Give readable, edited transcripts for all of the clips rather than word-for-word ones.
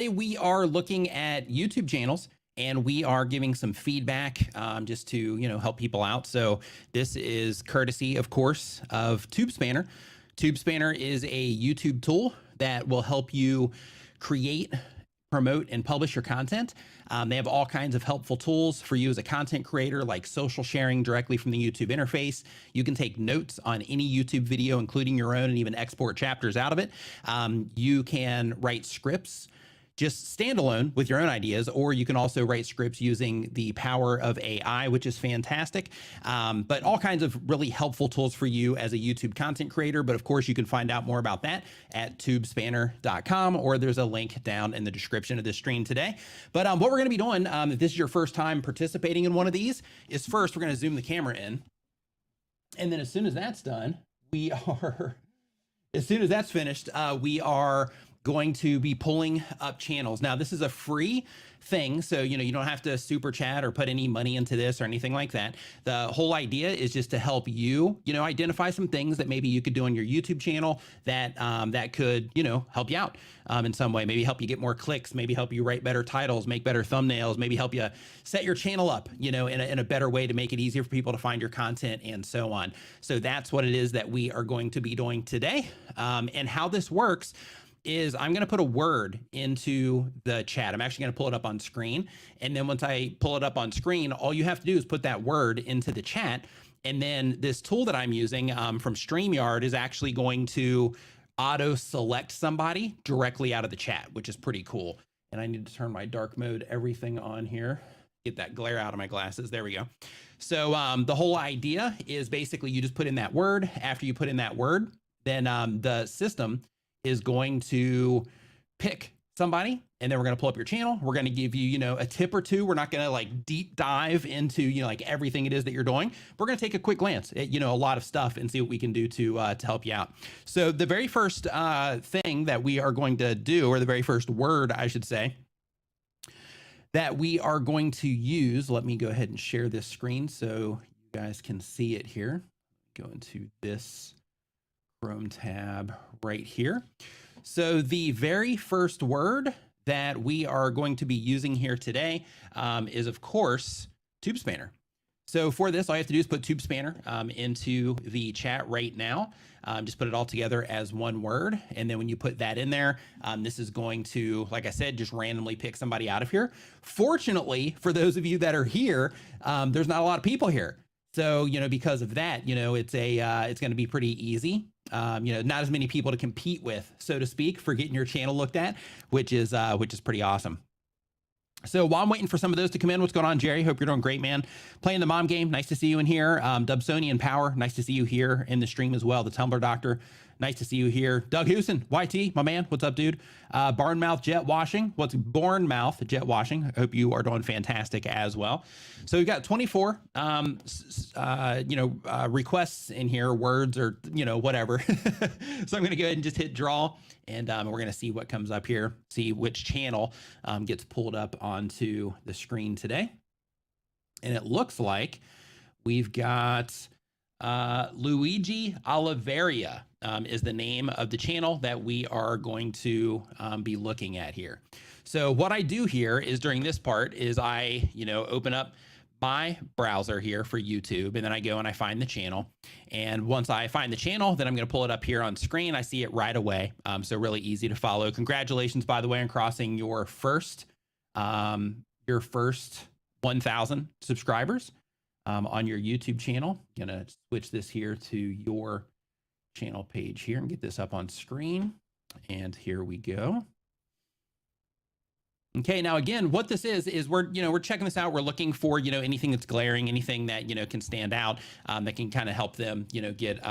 We are looking at YouTube channels and we are giving some feedback just to, help people out. So this is courtesy, of course, of TubeSpanner. TubeSpanner is a YouTube tool that will help you create, promote, and publish your content. They have all kinds of helpful tools for you as a content creator, like social sharing directly from the YouTube interface. You can take notes on any YouTube video, including your own, and even export chapters out of it. You can write scripts just standalone with your own ideas, or you can also write scripts using the power of AI, which is fantastic. But all kinds of really helpful tools for you as a YouTube content creator. But of course, you can find out more about that at tubespanner.com, or there's a link down in the description of this stream today. But what we're going to be doing, if this is your first time participating in one of these, is first we're going to zoom the camera in. And then as soon as that's done, as soon as that's finished, we are going to be pulling up channels. Now, this is a free thing, so you don't have to super chat or put any money into this or anything like that. The whole idea is just to help you, identify some things that maybe you could do on your YouTube channel that that could, help you out in some way. Maybe help you get more clicks, maybe help you write better titles, make better thumbnails, maybe help you set your channel up, in a better way to make it easier for people to find your content and so on. So that's what it is that we are going to be doing today. And how this works is I'm going to put a word into the chat. I'm actually going to pull it up on screen. And then once I pull it up on screen, all you have to do is put that word into the chat. And then this tool that I'm using from StreamYard is actually going to auto select somebody directly out of the chat, which is pretty cool. And I need to turn my dark mode, everything on here, get that glare out of my glasses. There we go. So the whole idea is basically you just put in that word. After you put in that word, then the system is going to pick somebody, and then we're going to pull up your channel. We're going to give you, a tip or two. We're not going to like deep dive into, like everything it is that you're doing. We're going to take a quick glance at, a lot of stuff and see what we can do to help you out. So the very first thing that we are going to do, or the very first word, I should say, that we are going to use, let me go ahead and share this screen so you guys can see it here. Go into this Chrome tab right here. So the very first word that we are going to be using here today is, of course, TubeSpanner. So for this, all you have to do is put TubeSpanner into the chat right now. Just put it all together as one word. And then when you put that in there, this is going to, like I said, just randomly pick somebody out of here. Fortunately, for those of you that are here, there's not a lot of people here. So, because of that, it's going to be pretty easy. Not as many people to compete with, so to speak, for getting your channel looked at, which is pretty awesome. So while I'm waiting for some of those to come in, what's going on, Jerry? Hope you're doing great, man. Playing the mom game. Nice to see you in here. Dubsonian Power. Nice to see you here in the stream as well. The Tumblr Doctor. Nice to see you here. Doug Hewson, YT, my man. What's up, dude? Barnmouth Jet Washing. What's Bournemouth Jet Washing? I hope you are doing fantastic as well. So we've got 24, requests in here, words or, whatever. So I'm going to go ahead and just hit draw, and we're going to see what comes up here, see which channel gets pulled up onto the screen today. And it looks like we've got Luigi Oliveria is the name of the channel that we are going to be looking at here. So what I do here is during this part is I, open up my browser here for YouTube, and then I go and I find the channel. And once I find the channel, then I'm going to pull it up here on screen. I see it right away. So really easy to follow. Congratulations, by the way, on crossing your first 1,000 subscribers on your YouTube channel. I'm going to switch this here to your channel page here and get this up on screen. And here we go. Okay, now again, what this is we're checking this out. We're looking for, anything that's glaring, anything that, can stand out, that can kind of help them, get,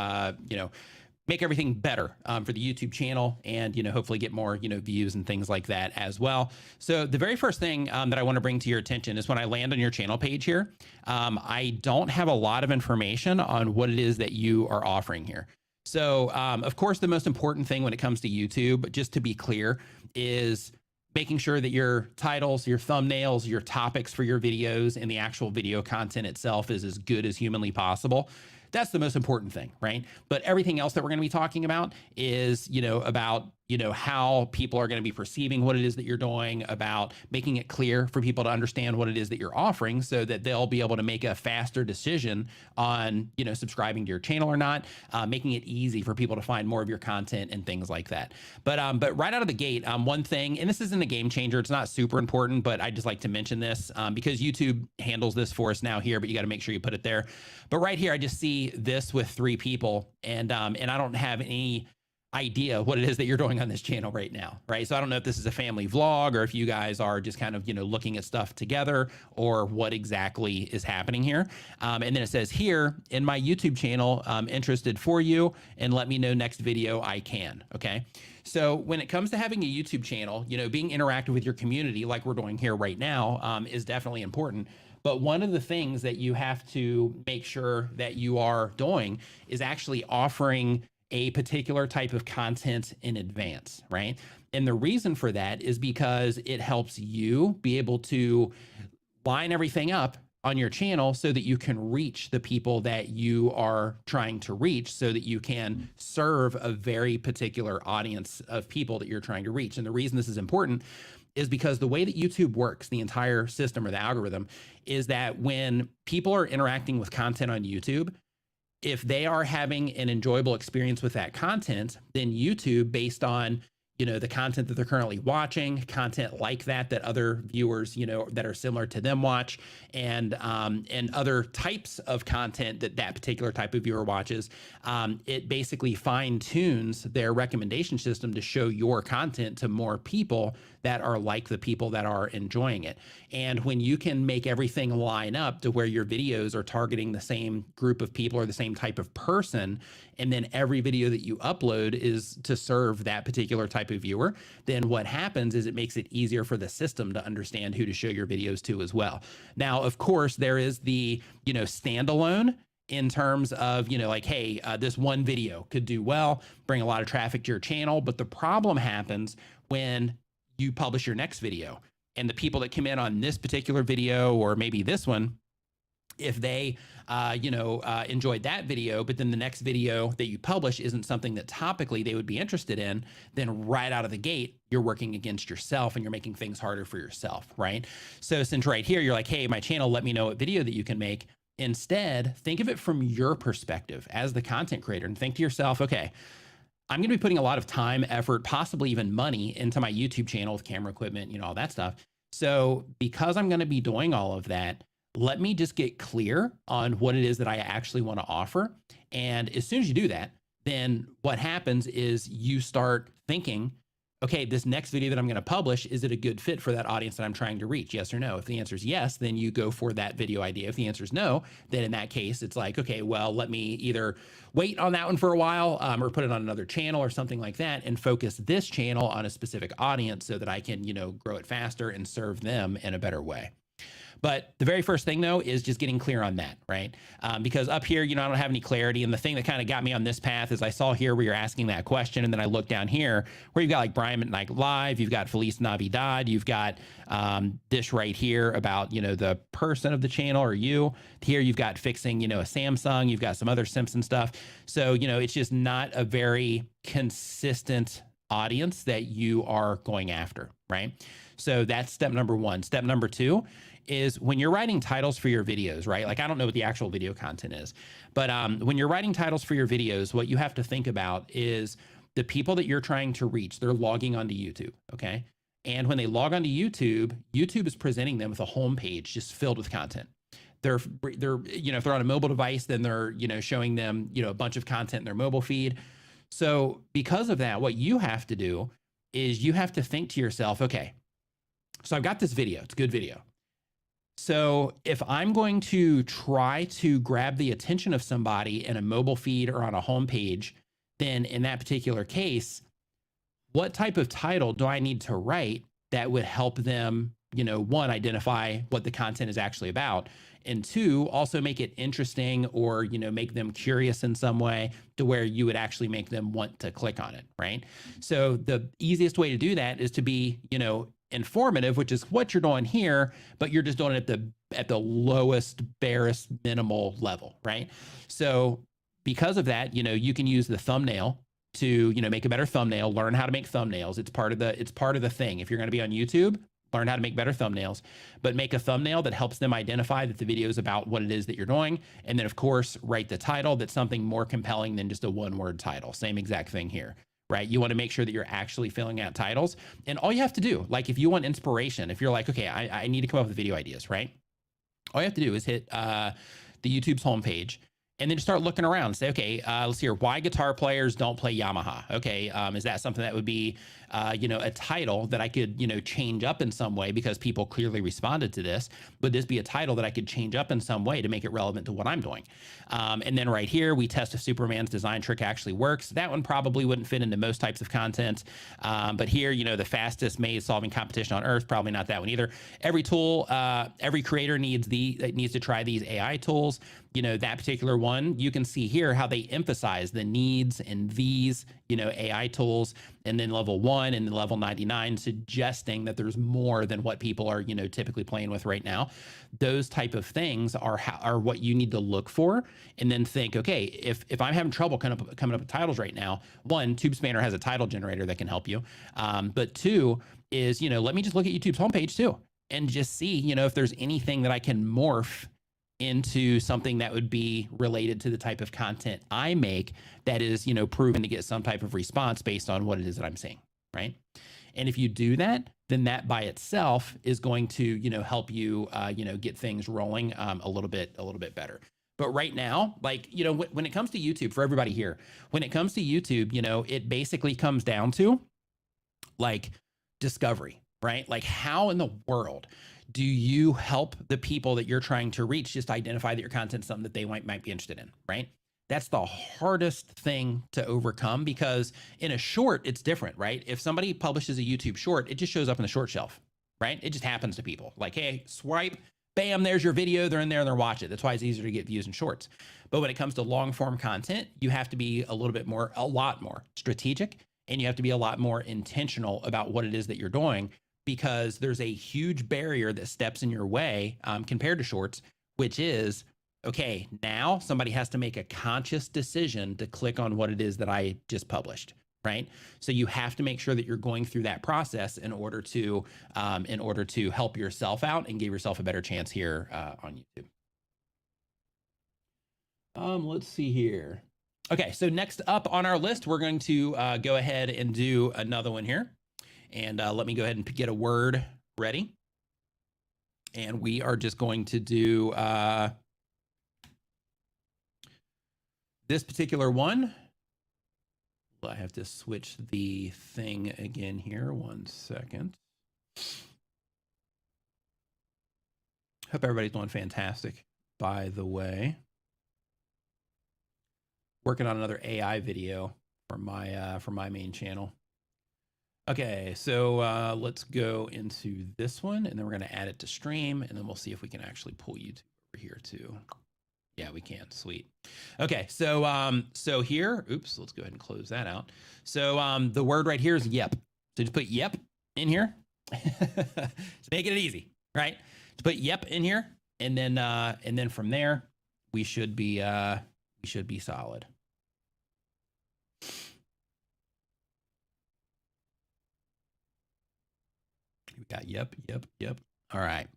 make everything better for the YouTube channel, and, hopefully get more, views and things like that as well. So the very first thing that I want to bring to your attention is when I land on your channel page here, I don't have a lot of information on what it is that you are offering here. So, of course, the most important thing when it comes to YouTube, just to be clear, is making sure that your titles, your thumbnails, your topics for your videos, and the actual video content itself is as good as humanly possible. That's the most important thing, right? But everything else that we're going to be talking about is, about, how people are going to be perceiving what it is that you're doing, about making it clear for people to understand what it is that you're offering so that they'll be able to make a faster decision on, subscribing to your channel or not, making it easy for people to find more of your content and things like that. But right out of the gate, one thing, and this isn't a game changer, it's not super important, but I just like to mention this because YouTube handles this for us now here, but you got to make sure you put it there. But right here, I just see this with 3 people, and I don't have any idea what it is that you're doing on this channel right now, right? So I don't know if this is a family vlog or if you guys are just kind of, looking at stuff together or what exactly is happening here. And then it says here in my YouTube channel, I'm interested for you and let me know next video I can. Okay. So when it comes to having a YouTube channel, being interactive with your community like we're doing here right now is definitely important. But one of the things that you have to make sure that you are doing is actually offering a particular type of content in advance, right? And the reason for that is because it helps you be able to line everything up on your channel so that you can reach the people that you are trying to reach, so that you can serve a very particular audience of people that you're trying to reach. And the reason this is important is because the way that YouTube works, the entire system or the algorithm, is that when people are interacting with content on YouTube, if they are having an enjoyable experience with that content, then YouTube, based on, the content that they're currently watching, content like that other viewers, that are similar to them watch, and other types of content that particular type of viewer watches, it basically fine tunes their recommendation system to show your content to more people that are like the people that are enjoying it. And when you can make everything line up to where your videos are targeting the same group of people or the same type of person, and then every video that you upload is to serve that particular type of viewer, then what happens is it makes it easier for the system to understand who to show your videos to as well. Now, of course, there is the, standalone in terms of, like, hey, this one video could do well, bring a lot of traffic to your channel. But the problem happens when you publish your next video, and the people that come in on this particular video, or maybe this one, if they, enjoyed that video, but then the next video that you publish isn't something that topically they would be interested in, then right out of the gate, you're working against yourself and you're making things harder for yourself, right? So since right here, you're like, hey, my channel, let me know what video that you can make. Instead, think of it from your perspective as the content creator, and think to yourself, okay, I'm going to be putting a lot of time, effort, possibly even money into my YouTube channel with camera equipment, all that stuff. So because I'm going to be doing all of that, let me just get clear on what it is that I actually want to offer. And as soon as you do that, then what happens is you start thinking, okay, this next video that I'm going to publish, is it a good fit for that audience that I'm trying to reach? Yes or no? If the answer is yes, then you go for that video idea. If the answer is no, then in that case, it's like, okay, well, let me either wait on that one for a while or put it on another channel or something like that, and focus this channel on a specific audience so that I can, grow it faster and serve them in a better way. But the very first thing, though, is just getting clear on that, right? Because up here, I don't have any clarity. And the thing that kind of got me on this path is I saw here where you're asking that question. And then I looked down here where you've got like Brian McKnight Live, you've got Feliz Navidad, you've got this right here about, the person of the channel or you. Here you've got fixing, a Samsung, you've got some other Simpson stuff. So, it's just not a very consistent audience that you are going after, right? So that's step number one. Step number two is when you're writing titles for your videos, right? Like, I don't know what the actual video content is, but when you're writing titles for your videos, what you have to think about is the people that you're trying to reach, they're logging onto YouTube, okay? And when they log onto YouTube, YouTube is presenting them with a homepage just filled with content. They're, if they're on a mobile device, then they're, showing them, a bunch of content in their mobile feed. So because of that, what you have to do is you have to think to yourself, okay, so I've got this video, it's a good video. So if I'm going to try to grab the attention of somebody in a mobile feed or on a homepage, then in that particular case, what type of title do I need to write that would help them, one, identify what the content is actually about, and two, also make it interesting or, make them curious in some way to where you would actually make them want to click on it, right? So the easiest way to do that is to be, informative, which is what you're doing here, but you're just doing it at the lowest, barest, minimal level, right? So because of that, you can use the thumbnail to, you know, make a better thumbnail, learn how to make thumbnails. It's part of the thing. If you're going to be on YouTube, learn how to make better thumbnails, but make a thumbnail that helps them identify that the video is about what it is that you're doing. And then of course, write the title that's something more compelling than just a one-word title. Same exact thing here, right? You want to make sure that you're actually filling out titles. And all you have to do, like if you want inspiration, if you're like, okay, I need to come up with video ideas, right? All you have to do is hit the YouTube's homepage, and then just start looking around and say, okay, let's hear why guitar players don't play Yamaha. Okay, is that something that would be, you know, a title that I could, you know, change up in some way because people clearly responded to this? Would this be a title that I could change up in some way to make it relevant to what I'm doing? And then right here, we test if Superman's design trick actually works. That one probably wouldn't fit into most types of content. But here, you know, the fastest maze solving competition on earth, probably not that one either. Every tool, every creator needs to try these AI tools. You know, that particular one, you can see here how they emphasize the needs in these, you know, AI tools, and then level 1 and then level 99, suggesting that there's more than what people are, you know, typically playing with right now. Those type of things are what you need to look for, and then think, okay, if I'm having trouble coming up with titles right now, one, TubeSpanner has a title generator that can help you. But two is, you know, let me just look at YouTube's homepage too, and just see, you know, if there's anything that I can morph into something that would be related to the type of content I make that is, you know, proven to get some type of response based on what it is that I'm seeing, right? And if you do that, then that by itself is going to, you know, help you, you know, get things rolling a little bit better. But right now, like, you know, when it comes to YouTube, for everybody here, when it comes to YouTube, you know, it basically comes down to like discovery, right? Like, how in the world do you help the people that you're trying to reach just identify that your content's something that they might be interested in, right? That's the hardest thing to overcome, because in a short, it's different, right? If somebody publishes a YouTube short, it just shows up in the short shelf, right? It just happens to people. Like, hey, swipe, bam, there's your video. They're in there and they're watching it. That's why it's easier to get views in shorts. But when it comes to long form content, you have to be a lot more strategic, and you have to be a lot more intentional about what it is that you're doing, because there's a huge barrier that steps in your way compared to shorts, which is, okay, now somebody has to make a conscious decision to click on what it is that I just published, right? So you have to make sure that you're going through that process in order to help yourself out and give yourself a better chance here on YouTube. Let's see here. Okay, so next up on our list, we're going to go ahead and do another one here. And let me go ahead and get a word ready. And we are just going to do this particular one. I have to switch the thing again here. 1 second. Hope everybody's doing fantastic, by the way. Working on another AI video for my main channel. Okay, so let's go into this one, and then we're going to add it to stream, and then we'll see if we can actually pull YouTube over here too. Yeah, we can. Sweet. Okay, so so here, oops, let's go ahead and close that out. So the word right here is yep. So just put yep in here. It's making it easy, right? To put yep in here, and then from there we should be solid. We got yep. All right.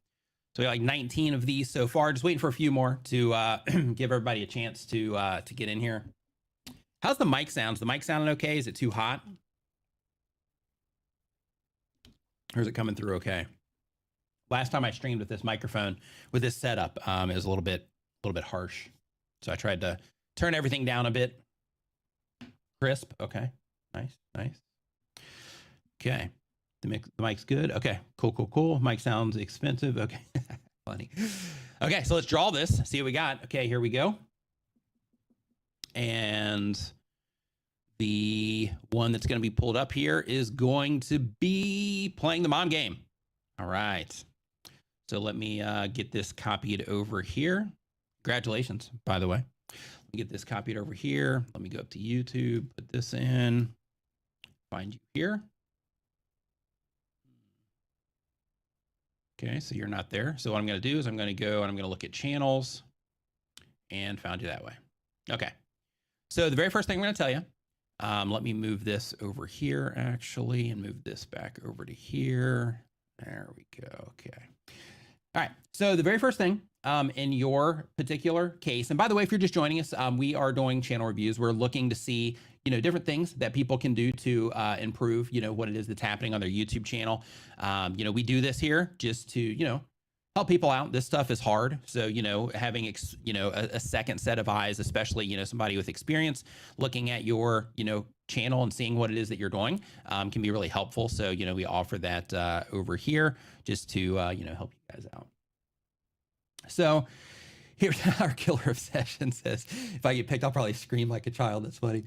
So we got like 19 of these so far. Just waiting for a few more to give everybody a chance to get in here. How's the mic sound? Is the mic sounding okay? Is it too hot? Or is it coming through okay? Last time I streamed with this microphone, with this setup, it was a little bit harsh. So I tried to turn everything down a bit. Crisp. Okay. Nice. Okay. The mic's good. Okay, cool. Mic sounds expensive. Okay, funny. Okay, so let's draw this, see what we got. Okay, here we go. And the one that's going to be pulled up here is going to be playing the mom game. All right. So let me get this copied over here. Congratulations, by the way. Let me get this copied over here. Let me go up to YouTube, put this in, find you here. Okay, so you're not there. So what I'm going to do is I'm going to go and I'm going to look at channels, and found you that way. Okay. So the very first thing I'm going to tell you Let me move this over here actually, and move this back over to here. There we go. Okay. All right. So the very first thing in your particular case, and by the way, if you're just joining us, we are doing channel reviews. We're looking to see, different things that people can do to improve, what it is that's happening on their YouTube channel. We do this here just to, help people out. This stuff is hard. So, having, a second set of eyes, especially, somebody with experience looking at your, channel and seeing what it is that you're doing can be really helpful. So, we offer that over here just to, help you guys out. So here's our killer obsession says, if I get picked, I'll probably scream like a child. That's funny.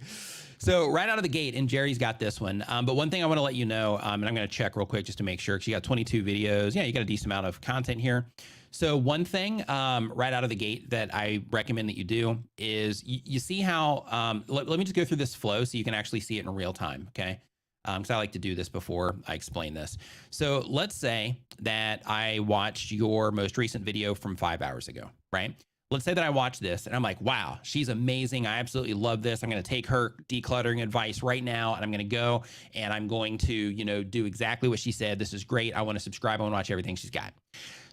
So right out of the gate, and Jerry's got this one. But one thing I want to let you know, and I'm going to check real quick just to make sure, because you got 22 videos. Yeah, you got a decent amount of content here. So one thing right out of the gate that I recommend that you do is you see how, let me just go through this flow so you can actually see it in real time, okay? Because I like to do this before I explain this. So let's say that I watched your most recent video from 5 hours ago, right? Let's say that I watched this and I'm like, wow, she's amazing. I absolutely love this. I'm going to take her decluttering advice right now, and I'm going to go and I'm going to, do exactly what she said. This is great. I want to subscribe. I want to watch everything she's got.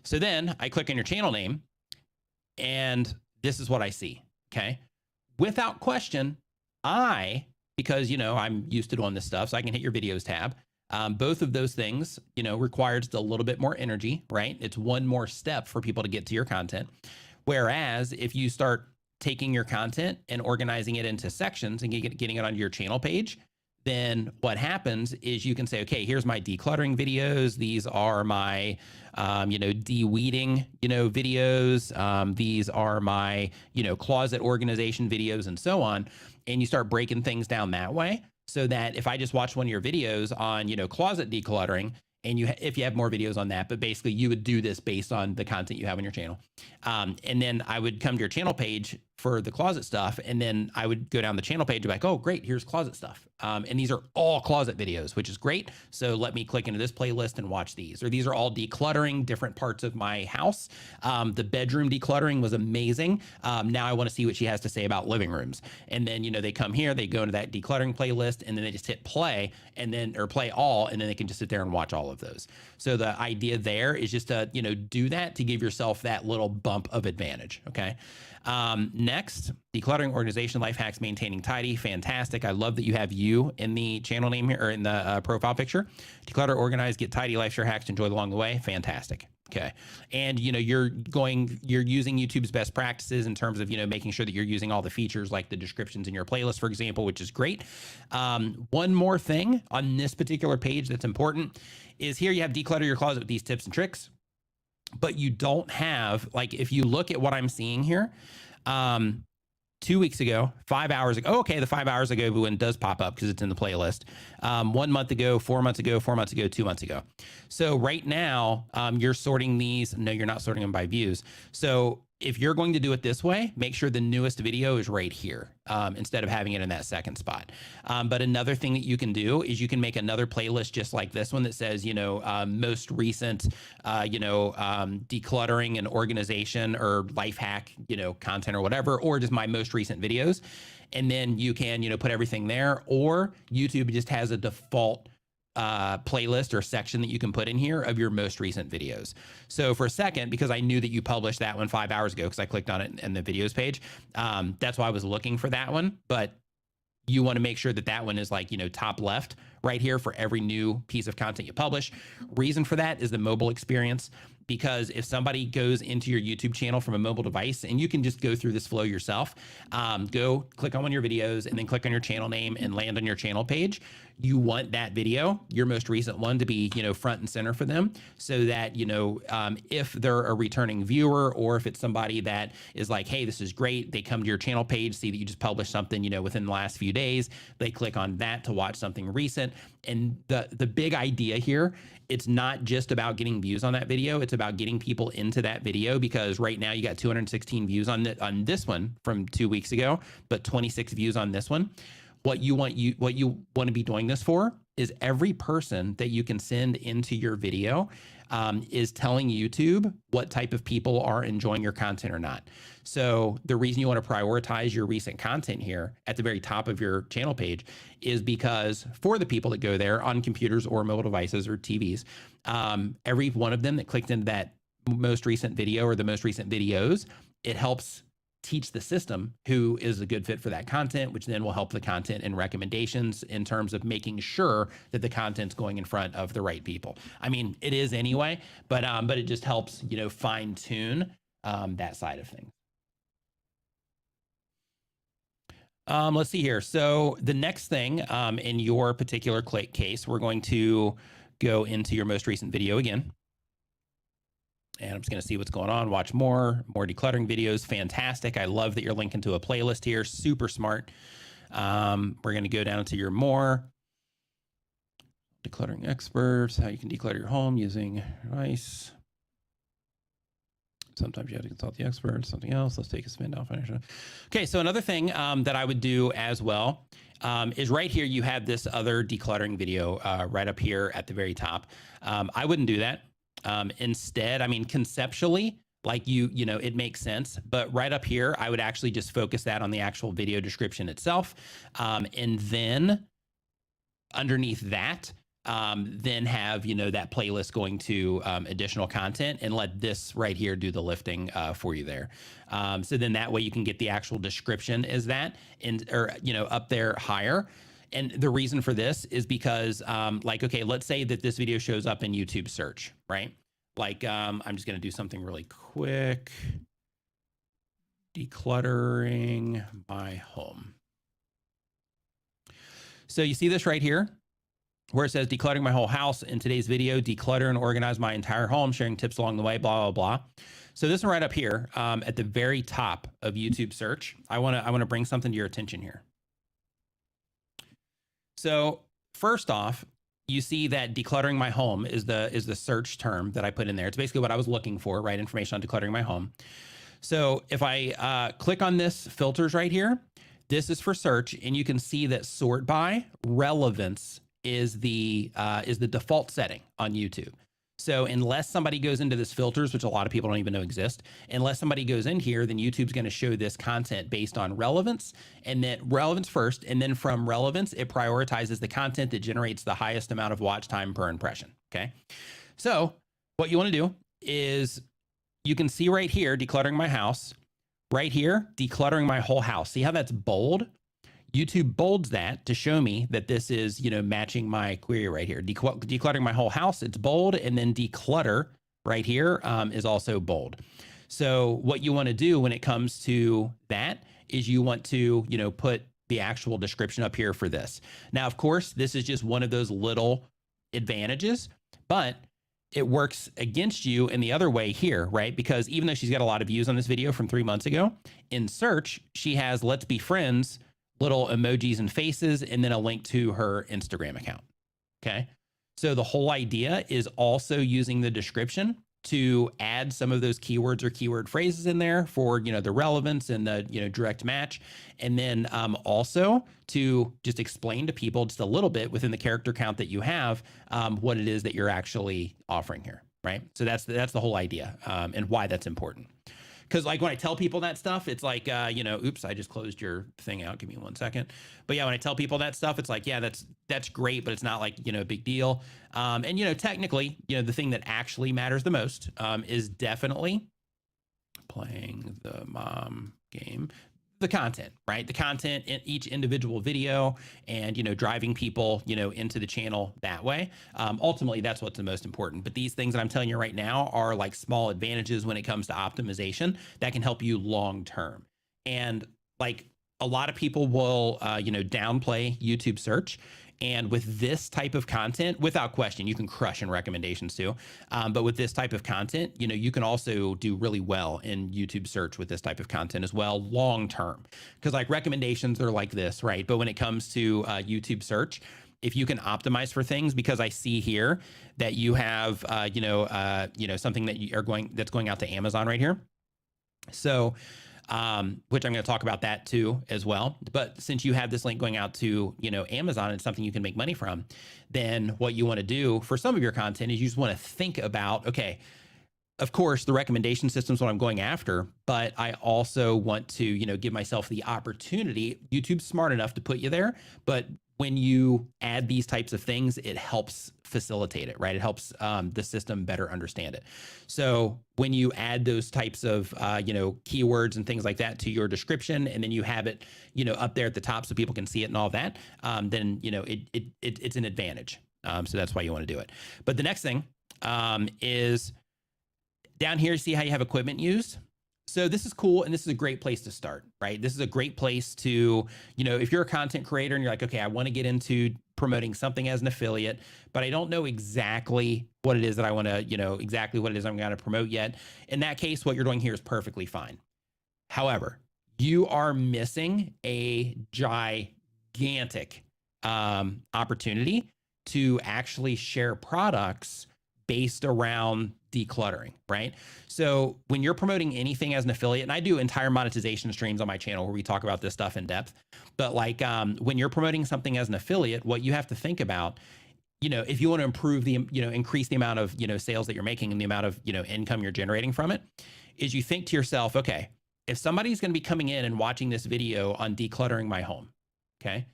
So then I click on your channel name and this is what I see. Okay. Without question, because, I'm used to doing this stuff, so I can hit your videos tab. Both of those things, requires a little bit more energy, right? It's one more step for people to get to your content. Whereas if you start taking your content and organizing it into sections and getting it onto your channel page, then what happens is you can say, okay, here's my decluttering videos. These are my, de-weeding, videos. These are my, closet organization videos and so on. And you start breaking things down that way, so that if I just watch one of your videos on, closet decluttering, and if you have more videos on that, but basically you would do this based on the content you have on your channel. And then I would come to your channel page for the closet stuff. And then I would go down the channel page and be like, oh, great, here's closet stuff. And these are all closet videos, which is great. So let me click into this playlist and watch these. Or these are all decluttering different parts of my house. The bedroom decluttering was amazing. Now I want to see what she has to say about living rooms. And then, they come here, they go into that decluttering playlist, and then they just hit play or play all, and then they can just sit there and watch all of those. So the idea there is just to, do that to give yourself that little bump of advantage. Okay. Next, decluttering, organization, life hacks, maintaining tidy. Fantastic. I love that you have you in the channel name here, or in the profile picture. Declutter, organize, get tidy, life share hacks, enjoy along the way. Fantastic. Okay. And, you're using YouTube's best practices in terms of, making sure that you're using all the features like the descriptions in your playlist, for example, which is great. One more thing on this particular page that's important is here you have declutter your closet with these tips and tricks. But you don't have, like, if you look at what I'm seeing here, 2 weeks ago, 5 hours ago, okay, the 5 hours ago one does pop up because it's in the playlist. 1 month ago, 4 months ago, 4 months ago, 2 months ago. So right now, you're sorting these. No, you're not sorting them by views. So if you're going to do it this way, make sure the newest video is right here instead of having it in that second spot. But another thing that you can do is you can make another playlist just like this one that says, most recent, decluttering and organization or life hack, content or whatever, or just my most recent videos. And then you can, put everything there, or YouTube just has a default playlist or section that you can put in here of your most recent videos. So for a second, because I knew that you published that one 5 hours ago, because I clicked on it in the videos page, that's why I was looking for that one. But you want to make sure that that one is like, top left right here for every new piece of content you publish. Reason for that is the mobile experience. Because if somebody goes into your YouTube channel from a mobile device, and you can just go through this flow yourself, go click on one of your videos and then click on your channel name and land on your channel page. You want that video, your most recent one, to be, front and center for them, so that, if they're a returning viewer, or if it's somebody that is like, hey, this is great, they come to your channel page, see that you just published something, within the last few days, they click on that to watch something recent. And the big idea here, it's not just about getting views on that video. It's about getting people into that video, because right now you got 216 views on this one from 2 weeks ago, but 26 views on this one. What you want to be doing this for is every person that you can send into your video is telling YouTube what type of people are enjoying your content or not. So the reason you want to prioritize your recent content here at the very top of your channel page is because for the people that go there on computers or mobile devices or TVs, every one of them that clicked into that most recent video or the most recent videos, it helps teach the system who is a good fit for that content, which then will help the content and recommendations in terms of making sure that the content's going in front of the right people. I mean, it is anyway, but it just helps, you know, fine tune that side of things. Let's see here. So the next thing in your particular case, we're going to go into your most recent video again. And I'm just going to see what's going on. Watch more decluttering videos. Fantastic. I love that you're linking to a playlist here. Super smart. We're going to go down to your more decluttering experts, how you can declutter your home using advice. Sometimes you have to consult the expert, something else. Let's take a spin down financial. Okay, so another thing that I would do as well is right here, you have this other decluttering video right up here at the very top. I wouldn't do that. Instead, I mean, conceptually, like you know, it makes sense, but right up here, I would actually just focus that on the actual video description itself. And then underneath that, then have, you know, that playlist going to additional content and let this right here do the lifting for you there. So then that way you can get the actual description as that or, you know, up there higher. And the reason for this is because like, okay, let's say that this video shows up in YouTube search, right? Like I'm just going to do something really quick. Decluttering my home. So you see this right here where it says decluttering my whole house. In today's video, declutter and organize my entire home, sharing tips along the way, blah, blah, blah. So this one right up here at the very top of YouTube search, I want to bring something to your attention here. So first off, you see that decluttering my home is the search term that I put in there. It's basically what I was looking for, right? Information on decluttering my home. So if I click on this filters right here, this is for search, and you can see that sort by relevance is the default setting on YouTube. So unless somebody goes into this filters, which a lot of people don't even know exist, unless somebody goes in here, then YouTube's going to show this content based on relevance, and then relevance first. And then from relevance, it prioritizes the content that generates the highest amount of watch time per impression. Okay. So what you want to do is you can see right here, decluttering my house, right here, decluttering my whole house. See how that's bold? YouTube bolds that to show me that this is, you know, matching my query right here. Decluttering my whole house, it's bold, and then declutter right here is also bold. So what you want to do when it comes to that is you want to, you know, put the actual description up here for this. Now, of course, this is just one of those little advantages, but it works against you in the other way here, right? Because even though she's got a lot of views on this video from 3 months ago, in search, she has let's be friends, little emojis and faces, and then a link to her Instagram account. Okay. So the whole idea is also using the description to add some of those keywords or keyword phrases in there for, you know, the relevance and the, you know, direct match. And then also to just explain to people just a little bit within the character count that you have, what it is that you're actually offering here. Right. So that's the whole idea and why that's important. Because like when I tell people that stuff, it's like, you know, oops, I just closed your thing out. Give me 1 second. But yeah, when I tell people that stuff, it's like, yeah, that's great, but it's not like, you know, a big deal. And, you know, technically, you know, the thing that actually matters the most is definitely playing the mom game. The content, right? The content in each individual video and, you know, driving people, you know, into the channel that way. Ultimately, that's what's the most important. But these things that I'm telling you right now are like small advantages when it comes to optimization that can help you long term. And like a lot of people will, you know, downplay YouTube search. And with this type of content, without question, you can crush in recommendations too. But with this type of content, you know, you can also do really well in YouTube search with this type of content as well, long term. Because like recommendations are like this, right? But when it comes to YouTube search, if you can optimize for things, because I see here that you have, you know, something that you are that's going out to Amazon right here. So which I'm going to talk about that too as well. But since you have this link going out to, Amazon, and something you can make money from, then what you want to do for some of your content is you just want to think about, okay, of course, the recommendation system is what I'm going after, but I also want to, give myself the opportunity. YouTube's smart enough to put you there, but when you add these types of things, it helps facilitate it, right? It helps the system better understand it. So when you add those types of, keywords and things like that to your description, and then you have it, up there at the top so people can see it and all that, then, it's an advantage. So that's why you want to do it. But the next thing is down here, see how you have equipment used? So this is cool, and this is a great place to start, right? This is a great place to, if you're a content creator and you're like, okay, I want to get into promoting something as an affiliate, but I don't know exactly what it is that I want to, exactly what it is I'm going to promote yet. In that case, what you're doing here is perfectly fine. However, you are missing a gigantic opportunity to actually share products based around decluttering, right? So when you're promoting anything as an affiliate, and I do entire monetization streams on my channel where we talk about this stuff in depth, but like when you're promoting something as an affiliate, what you have to think about, if you want to improve the, increase the amount of, sales that you're making and the amount of, income you're generating from it, is you think to yourself, okay, if somebody's going to be coming in and watching this video on decluttering my home, okay,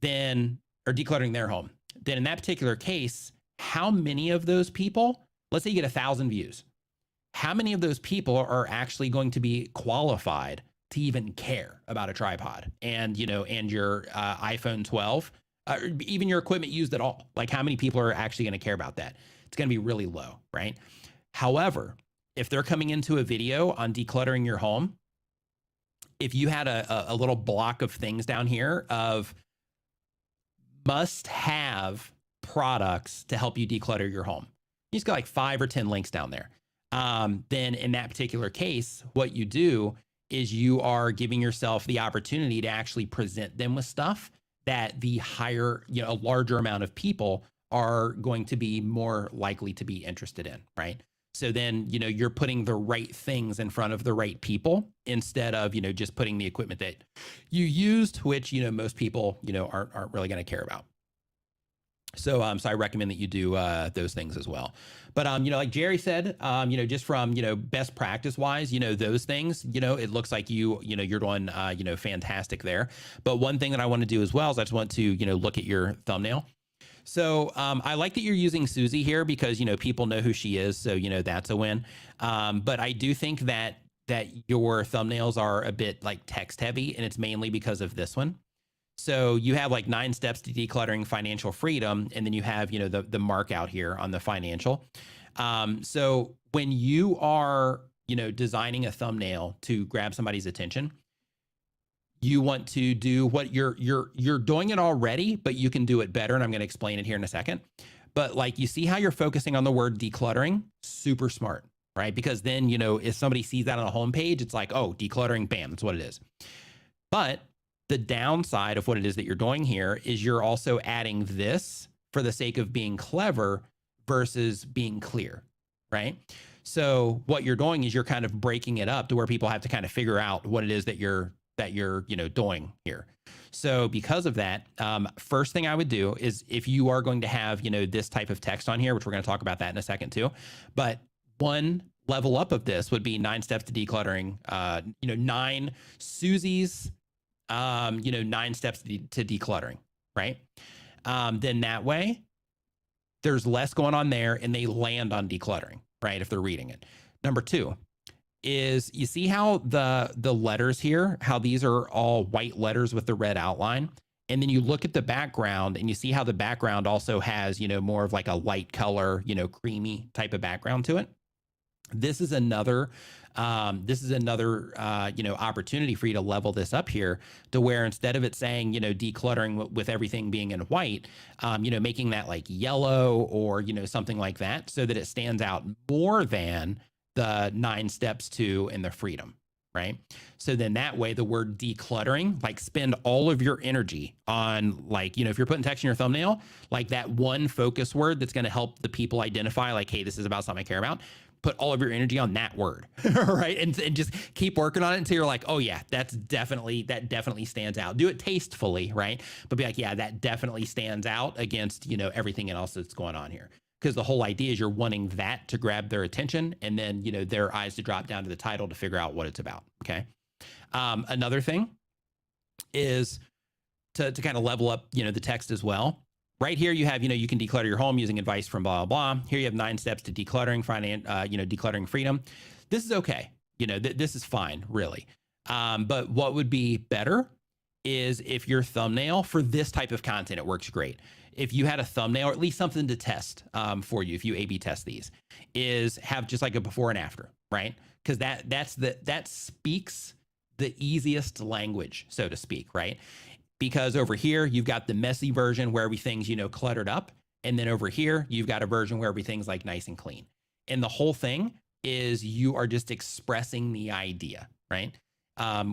then, or decluttering their home, then in that particular case, how many of those people, let's say you get 1,000 views, how many of those people are actually going to be qualified to even care about a tripod and, and your iPhone 12, even your equipment used at all? Like, how many people are actually going to care about that? It's going to be really low, right? However, if they're coming into a video on decluttering your home, if you had a little block of things down here of must have products to help you declutter your home, you just got like 5 or 10 links down there. Then in that particular case, what you do is you are giving yourself the opportunity to actually present them with stuff that the higher, a larger amount of people are going to be more likely to be interested in, right? So then, you're putting the right things in front of the right people instead of, just putting the equipment that you used, which, most people, aren't really going to care about. So, so I recommend that you do those things as well. But, like Jerry said, just from, best practice wise, those things, it looks like you're doing, fantastic there. But one thing that I want to do as well is I just want to, look at your thumbnail. So I like that you're using Susie here because, people know who she is. So, that's a win. But I do think that your thumbnails are a bit like text heavy, and it's mainly because of this one. So you have like 9 steps to decluttering financial freedom. And then you have, the mark out here on the financial. So when you are, designing a thumbnail to grab somebody's attention, you want to do what you're doing it already, but you can do it better. And I'm going to explain it here in a second. But like, you see how you're focusing on the word decluttering? Super smart, right? Because then, if somebody sees that on a homepage, it's like, oh, decluttering, bam, that's what it is. But the downside of what it is that you're doing here is you're also adding this for the sake of being clever versus being clear, right? So what you're doing is you're kind of breaking it up to where people have to kind of figure out what it is that you're doing here. So because of that, first thing I would do is if you are going to have, this type of text on here, which we're going to talk about that in a second too, but one level up of this would be 9 steps to decluttering, 9 Susie's 9 steps to decluttering, right? Then that way there's less going on there and they land on decluttering, right? If they're reading it. Number 2 is you see how the letters here, how these are all white letters with the red outline. And then you look at the background and you see how the background also has, more of like a light color, creamy type of background to it. This is another opportunity for you to level this up here to where instead of it saying, decluttering with everything being in white, making that like yellow or, something like that so that it stands out more than the 9 steps to and the freedom, right? So then that way the word decluttering, like spend all of your energy on like, if you're putting text in your thumbnail, like that one focus word that's going to help the people identify like, hey, this is about something I care about. put all of your energy on that word, right? And just keep working on it until you're like, oh yeah, that definitely stands out. Do it tastefully, right? But be like, yeah, that definitely stands out against, you know, everything else that's going on here. Because the whole idea is you're wanting that to grab their attention, and then, you know, their eyes to drop down to the title to figure out what it's about. Okay. Another thing is to kind of level up, you know, the text as well. Right here, you have, you know, you can declutter your home using advice from blah, blah, blah. Here you have 9 steps to decluttering, decluttering freedom. This is okay. You know, this is fine, really. But what would be better is if your thumbnail for this type of content, it works great. If you had a thumbnail, or at least something to test for you, if you A/B test these, is have just like a before and after, right? Because that speaks the easiest language, so to speak, right? Because over here, you've got the messy version where everything's, you know, cluttered up. And then over here, you've got a version where everything's like nice and clean. And the whole thing is you are just expressing the idea, right?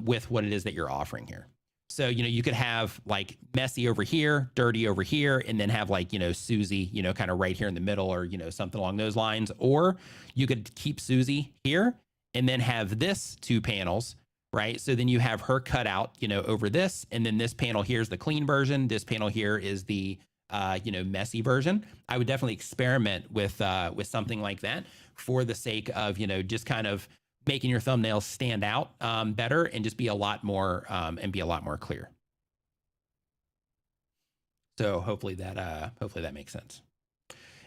With what it is that you're offering here. So, you know, you could have like messy over here, dirty over here, and then have like, you know, Susie, you know, kind of right here in the middle, or, you know, something along those lines. Or you could keep Susie here and then have this 2 panels, right? So then you have her cut out, you know, over this, and then this panel here is the clean version. This panel here is the, you know, messy version. I would definitely experiment with something like that for the sake of, you know, just kind of making your thumbnails stand out better and just be a lot more clear. So hopefully that makes sense.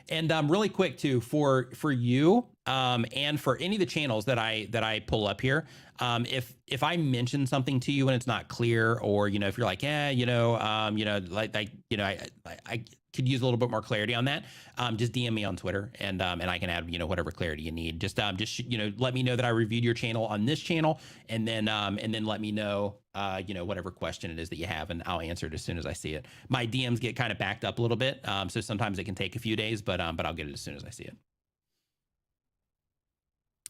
And really quick too, for you and for any of the channels that I pull up here, if I mention something to you and it's not clear, or, you know, if you're like, yeah, you know, I could use a little bit more clarity on that, just DM me on Twitter, and I can add, you know, whatever clarity you need. Just you know, let me know that I reviewed your channel on this channel, and then let me know, you know, whatever question it is that you have, and I'll answer it as soon as I see it. My DMs get kind of backed up a little bit, so sometimes it can take a few days, but I'll get it as soon as I see it.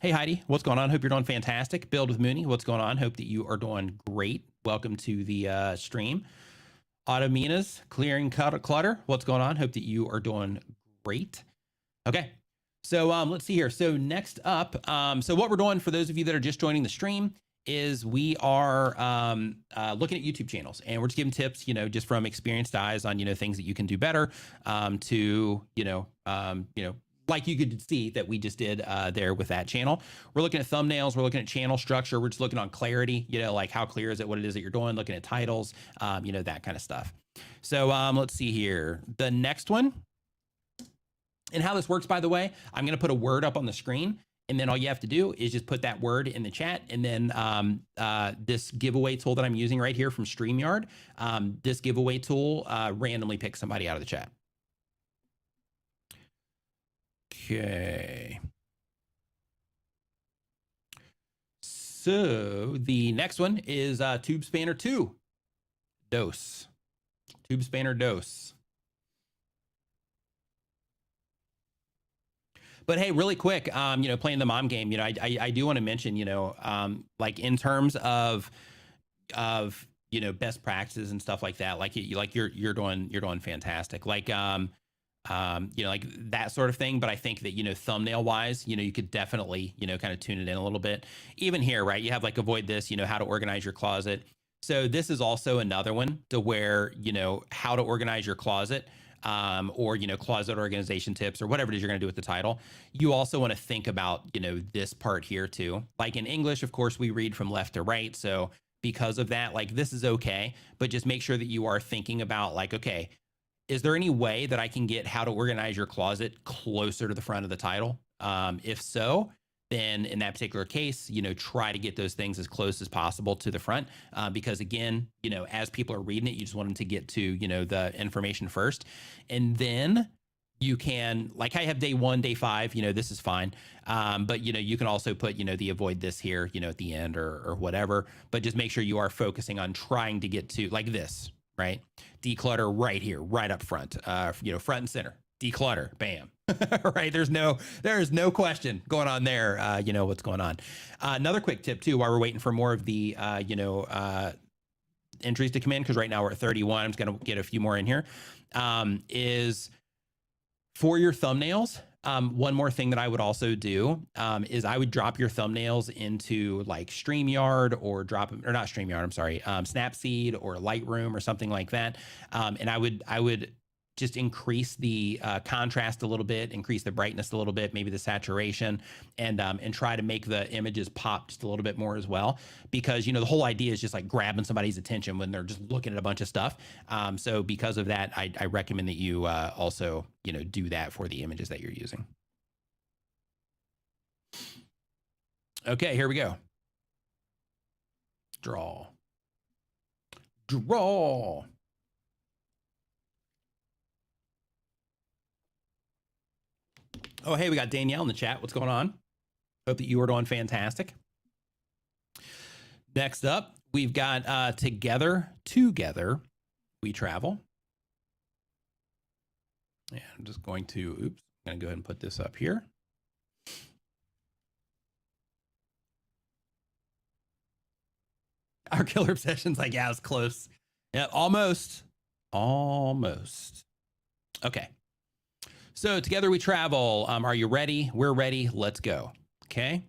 Hey Heidi, what's going on? Hope you're doing fantastic. Build with Mooney, what's going on? Hope that you are doing great. Welcome to the stream. Automina's clearing clutter, what's going on? Hope that you are doing great. Okay, so let's see here. So next up, so what we're doing for those of you that are just joining the stream is we are looking at YouTube channels, and we're just giving tips, you know, just from experienced eyes on, you know, things that you can do better to, you know, like you could see that we just did there with that channel. We're looking at thumbnails, we're looking at channel structure, we're just looking on clarity, you know, like how clear is it, what it is that you're doing, looking at titles, you know, that kind of stuff. So let's see here. The next one, and how this works, by the way, I'm going to put a word up on the screen, and then all you have to do is just put that word in the chat. And then this giveaway tool that I'm using right here from StreamYard, this giveaway tool randomly picks somebody out of the chat. Okay. So the next one is Tube Spanner 2 dose. Tube Spanner dose. But hey, really quick, you know, playing the mom game, you know, I do want to mention, you know, like in terms of you know, best practices and stuff like that, like you're doing fantastic. Like you know, like that sort of thing. But I think that, you know, thumbnail wise, you know, you could definitely, you know, kind of tune it in a little bit. Even here, right, you have like avoid this, you know, how to organize your closet. So this is also another one to where, you know, how to organize your closet, or, you know, closet organization tips, or whatever it is you're going to do with the title. You also want to think about, you know, this part here too. Like in English, of course, we read from left to right. So because of that, like this is okay, but just make sure that you are thinking about like, okay, is there any way that I can get how to organize your closet closer to the front of the title? If so, then in that particular case, you know, try to get those things as close as possible to the front, because again, you know, as people are reading it, you just want them to get to, you know, the information first. And then you can, like I have day 1, day 5, you know, this is fine. But, you know, you can also put, you know, the avoid this here, you know, at the end or whatever, but just make sure you are focusing on trying to get to like this, right? Declutter right here, right up front, you know, front and center, declutter, bam. Right. There is no question going on there. You know, what's going on. Another quick tip too, while we're waiting for more of the, you know, entries to come in, because right now we're at 31. I'm just going to get a few more in here, is for your thumbnails. One more thing that I would also do is I would drop your thumbnails into like StreamYard or not StreamYard, I'm sorry, Snapseed or Lightroom or something like that. And I would just increase the contrast a little bit, increase the brightness a little bit, maybe the saturation, and try to make the images pop just a little bit more as well. Because, you know, the whole idea is just like grabbing somebody's attention when they're just looking at a bunch of stuff. So because of that, I recommend that you also, you know, do that for the images that you're using. Okay, here we go. Draw. Draw. Oh, hey, we got Danielle in the chat. What's going on? Hope that you are doing fantastic. Next up, we've got Together We Travel. Yeah, I'm just going to, I'm going to go ahead and put this up here. Our killer obsession's like, yeah, it's close. Yeah, almost. Okay. So Together We Travel. Are you ready? We're ready. Let's go. Okay.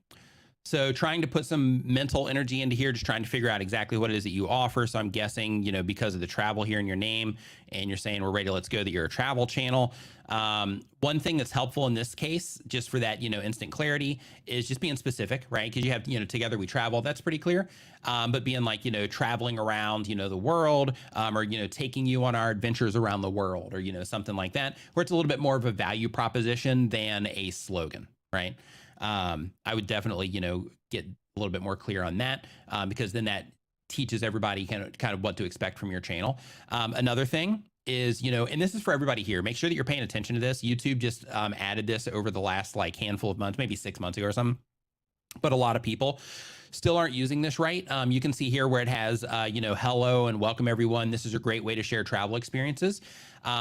So trying to put some mental energy into here, just trying to figure out exactly what it is that you offer. So I'm guessing, you know, because of the travel here in your name and you're saying we're ready, let's go, that you're a travel channel. One thing that's helpful in this case, just for that, you know, instant clarity, is just being specific, right? Because you have, you know, Together We Travel, that's pretty clear. But being like, you know, traveling around, you know, the world, or, you know, taking you on our adventures around the world, or, you know, something like that, where it's a little bit more of a value proposition than a slogan, right? I would definitely, you know, get a little bit more clear on that, because then that teaches everybody kind of what to expect from your channel. Another thing is, you know, and this is for everybody here, make sure that you're paying attention to this. YouTube just added this over the last like handful of months, maybe 6 months ago or something. But a lot of people still aren't using this right. You can see here where it has, you know, hello and welcome everyone. This is a great way to share travel experiences.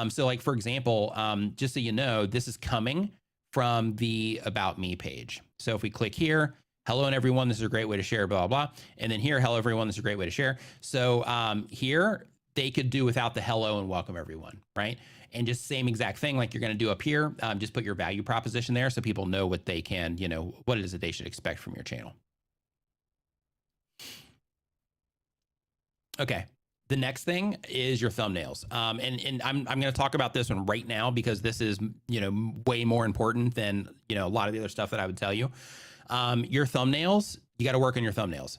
So like, for example, just so you know, this is coming from the About Me page. So if we click here, hello and everyone, this is a great way to share, blah, blah, blah. And then here, hello everyone, this is a great way to share. So here, they could do without the hello and welcome everyone, right? And just same exact thing like you're gonna do up here, just put your value proposition there so people know what they can, you know, what it is that they should expect from your channel. Okay. The next thing is your thumbnails. And I'm going to talk about this one right now because this is, you know, way more important than, you know, a lot of the other stuff that I would tell you. Your thumbnails, you got to work on your thumbnails.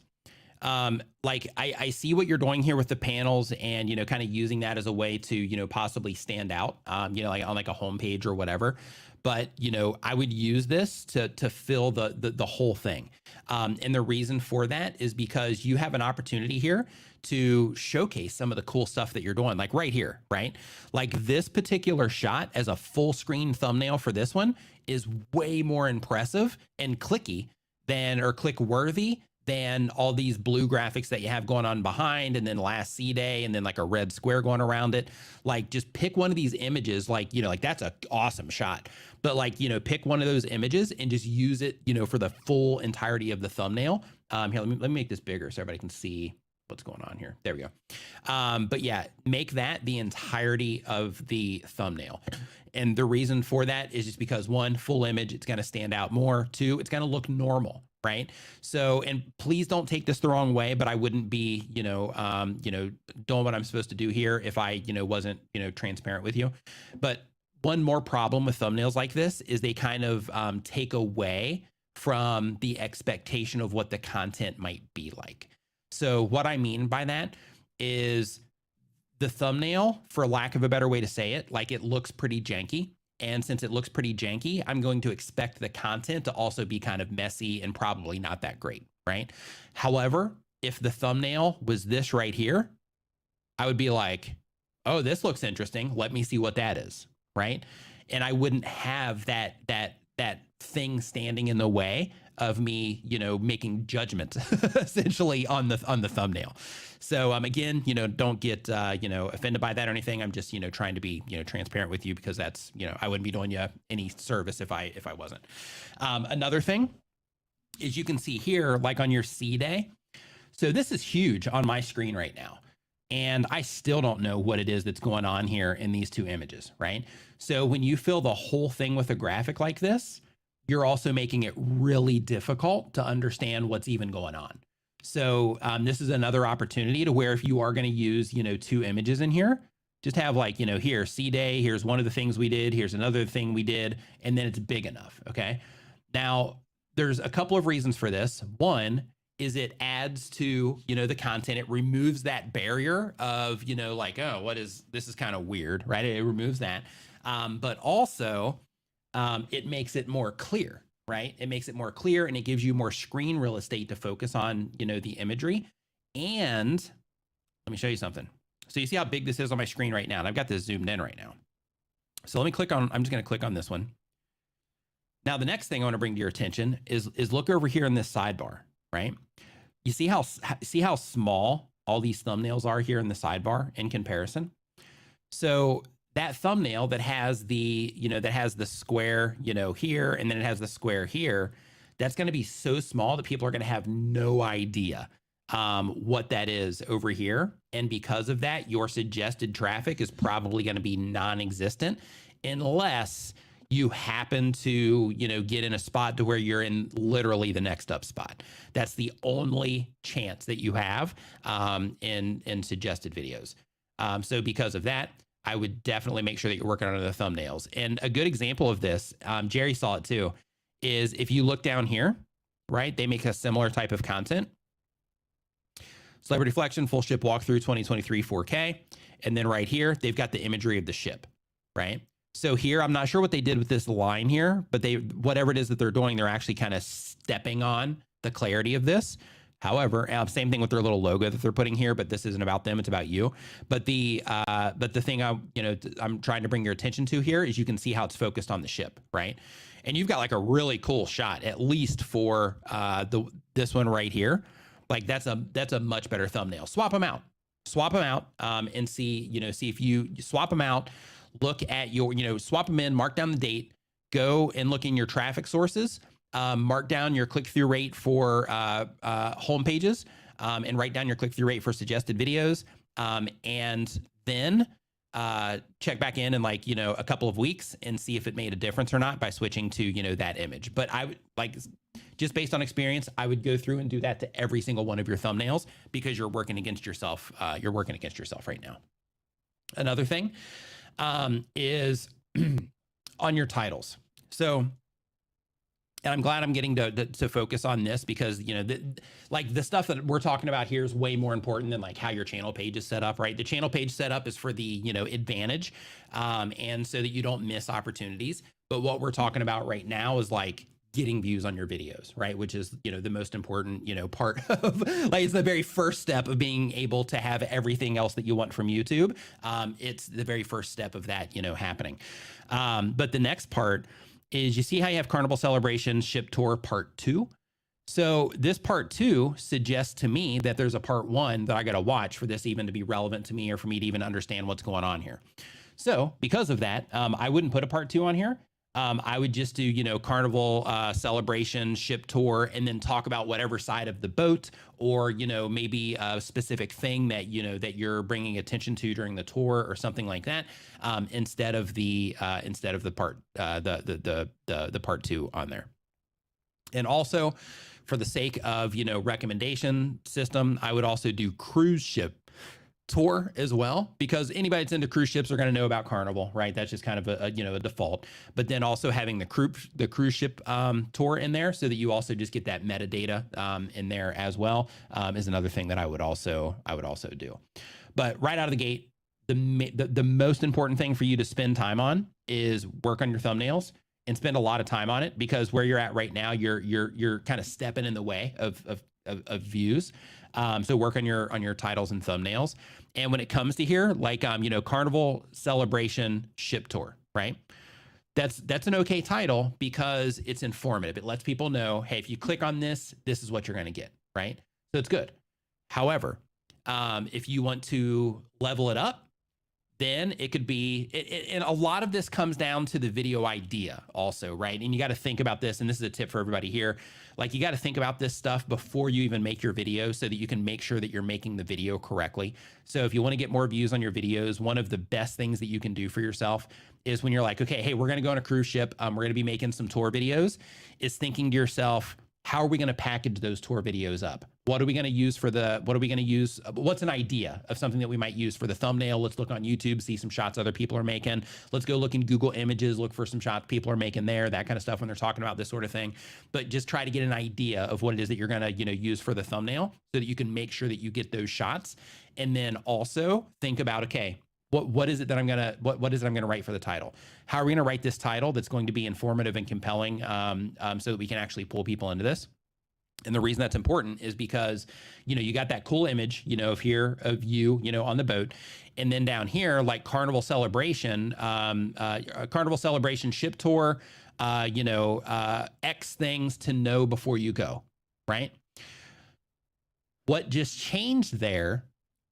Like I see what you're doing here with the panels and, you know, kind of using that as a way to, you know, possibly stand out, you know, like on like a homepage or whatever. But, you know, I would use this to fill the whole thing. And the reason for that is because you have an opportunity here to showcase some of the cool stuff that you're doing, like right here, right? Like this particular shot as a full screen thumbnail for this one is way more impressive and clicky than, or click worthy than all these blue graphics that you have going on behind, and then last C day, and then like a red square going around it. Like just pick one of these images, like, you know, like that's an awesome shot, but like, you know, pick one of those images and just use it, you know, for the full entirety of the thumbnail. Here, let me make this bigger so everybody can see what's going on here. There we go. But yeah, make that the entirety of the thumbnail. And the reason for that is just because one, full image, it's going to stand out more. Two, it's going to look normal. Right. So, and please don't take this the wrong way, but I wouldn't be, you know, doing what I'm supposed to do here if I, you know, wasn't, you know, transparent with you. But one more problem with thumbnails like this is they kind of take away from the expectation of what the content might be like. So what I mean by that is the thumbnail, for lack of a better way to say it, like it looks pretty janky. And since it looks pretty janky, I'm going to expect the content to also be kind of messy and probably not that great, right? However, if the thumbnail was this right here, I would be like, oh, this looks interesting. Let me see what that is, right? And I wouldn't have that thing standing in the way of me, you know, making judgment essentially on the thumbnail. So again, you know, don't get you know, offended by that or anything. I'm just, you know, trying to be, you know, transparent with you because that's, you know, I wouldn't be doing you any service if I wasn't. Another thing is you can see here, like on your C day. So this is huge on my screen right now. And I still don't know what it is that's going on here in these two images, right? So when you fill the whole thing with a graphic like this, you're also making it really difficult to understand what's even going on. So this is another opportunity to where if you are going to use, you know, two images in here, just have like, you know, here, C-Day, here's one of the things we did, here's another thing we did, and then it's big enough, okay? Now, there's a couple of reasons for this. One is it adds to, you know, the content. It removes that barrier of, you know, like, oh, this is kind of weird, right? It removes that. But also, it makes it more clear, right? It makes it more clear and it gives you more screen real estate to focus on, you know, the imagery. And let me show you something. So you see how big this is on my screen right now. And I've got this zoomed in right now. So let me click on, I'm just going to click on this one. Now, the next thing I want to bring to your attention is look over here in this sidebar, right? You see how small all these thumbnails are here in the sidebar in comparison? So that thumbnail that has the, you know, that has the square, you know, here, and then it has the square here, that's going to be so small that people are going to have no idea what that is over here. And because of that, your suggested traffic is probably going to be non-existent unless you happen to, you know, get in a spot to where you're in literally the next up spot. That's the only chance that you have in suggested videos. So because of that, I would definitely make sure that you're working on the thumbnails. And a good example of this, Jerry saw it too, is if you look down here, right, they make a similar type of content. Celebrity Reflection, full ship walkthrough 2023 4K. And then right here, they've got the imagery of the ship, right? So here, I'm not sure what they did with this line here, but whatever it is that they're doing, they're actually kind of stepping on the clarity of this. However, same thing with their little logo that they're putting here, but this isn't about them, it's about you. But the thing I'm trying to bring your attention to here is you can see how it's focused on the ship, right? And you've got like a really cool shot, at least for this one right here. Like that's a much better thumbnail. Swap them out, and see if you swap them out, look at your, swap them in, mark down the date, go and look in your traffic sources, mark down your click-through rate for home pages, and write down your click-through rate for suggested videos. And then check back in like, a couple of weeks and see if it made a difference or not by switching to, that image. But I would just based on experience, I would go through and do that to every single one of your thumbnails because you're working against yourself. You're working against yourself right now. Another thing is on your titles. So, and I'm glad I'm getting to focus on this because, the stuff that we're talking about here is way more important than like how your channel page is set up, right? The channel page setup is for the, advantage, and so that you don't miss opportunities. But what we're talking about right now is like getting views on your videos, right? Which is, the most important, part of like, it's the very first step of being able to have everything else that you want from YouTube. It's the very first step of that, happening. But the next part is you see how you have Carnival Celebration Ship Tour Part 2. So this Part 2 suggests to me that there's a Part 1 that I got to watch for this even to be relevant to me or for me to even understand what's going on here. So because of that, I wouldn't put a Part 2 on here. I would just do, Carnival Celebration Ship Tour and then talk about whatever side of the boat or, maybe a specific thing that, that you're bringing attention to during the tour or something like that, instead of the part, the Part 2 on there. And also for the sake of, recommendation system, I would also do cruise ship tour as well, because anybody that's into cruise ships are going to know about Carnival, right? That's just kind of a default. But then also having the cruise ship tour in there, so that you also just get that metadata in there as well, is another thing that I would also do. But right out of the gate, the most important thing for you to spend time on is work on your thumbnails and spend a lot of time on it, because where you're at right now, you're kind of stepping in the way of views. So work on your titles and thumbnails. And when it comes to here, like, Carnival Celebration Ship Tour, right? That's an okay title because it's informative. It lets people know, hey, if you click on this, this is what you're going to get, right? So it's good. However, if you want to level it up, then it could be, and a lot of this comes down to the video idea also, right? And you got to think about this, and this is a tip for everybody here. Like, you got to think about this stuff before you even make your video so that you can make sure that you're making the video correctly. So if you want to get more views on your videos, one of the best things that you can do for yourself is when you're like, okay, hey, we're going to go on a cruise ship. We're going to be making some tour videos, is thinking to yourself, how are we going to package those tour videos up? What are we going to use for what's an idea of something that we might use for the thumbnail? Let's look on YouTube, see some shots other people are making. Let's go look in Google Images, look for some shots people are making there, that kind of stuff when they're talking about this sort of thing. But just try to get an idea of what it is that you're going to, use for the thumbnail so that you can make sure that you get those shots. And then also think about, okay, what is it that I'm gonna write for the title? How are we gonna write this title that's going to be informative and compelling, so that we can actually pull people into this? And the reason that's important is because, you got that cool image, of you, on the boat, and then down here, like Carnival Celebration, Carnival Celebration ship tour, X things to know before you go, right? What just changed there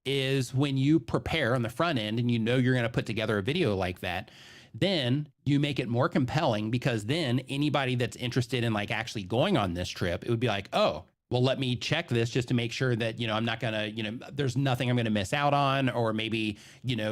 is when you prepare on the front end and you're going to put together a video like that, then you make it more compelling, because then anybody that's interested in like actually going on this trip, it would be like, oh, well, let me check this just to make sure that, I'm not going to, there's nothing I'm going to miss out on, or maybe,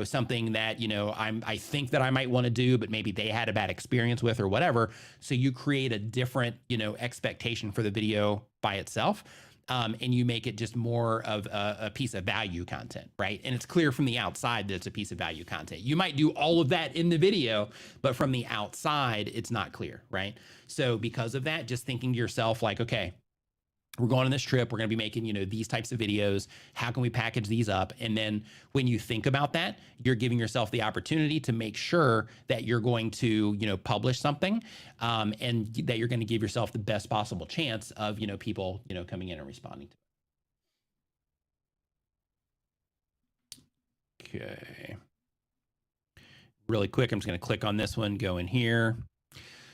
something that, I think that I might want to do, but maybe they had a bad experience with or whatever. So you create a different, expectation for the video by itself. And you make it just more of a piece of value content, right? And it's clear from the outside that it's a piece of value content. You might do all of that in the video, but from the outside, it's not clear, right? So because of that, just thinking to yourself like, okay, we're going on this trip, we're going to be making, these types of videos. How can we package these up? And then when you think about that, you're giving yourself the opportunity to make sure that you're going to, publish something, and that you're going to give yourself the best possible chance of, people, coming in and responding to it. Okay. Really quick, I'm just going to click on this one, go in here.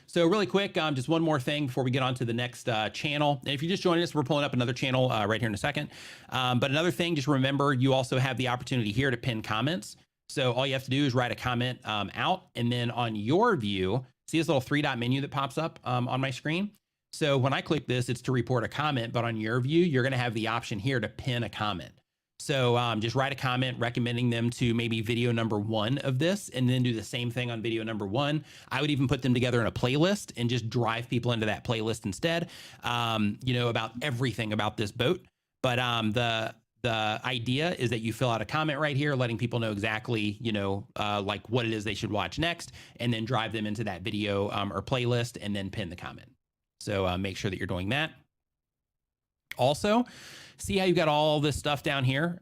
So really quick, just one more thing before we get on to the next channel. And if you're just joining us, we're pulling up another channel right here in a second. But another thing, just remember, you also have the opportunity here to pin comments. So all you have to do is write a comment out, and then on your view, see this little 3-dot menu that pops up on my screen? So when I click this, it's to report a comment, but on your view, you're gonna have the option here to pin a comment. So just write a comment recommending them to maybe video number 1 of this, and then do the same thing on video number 1. I would even put them together in a playlist and just drive people into that playlist instead, about everything about this boat. But the idea is that you fill out a comment right here, letting people know exactly, like what it is they should watch next, and then drive them into that video or playlist, and then pin the comment. So make sure that you're doing that. Also, see how you got all this stuff down here?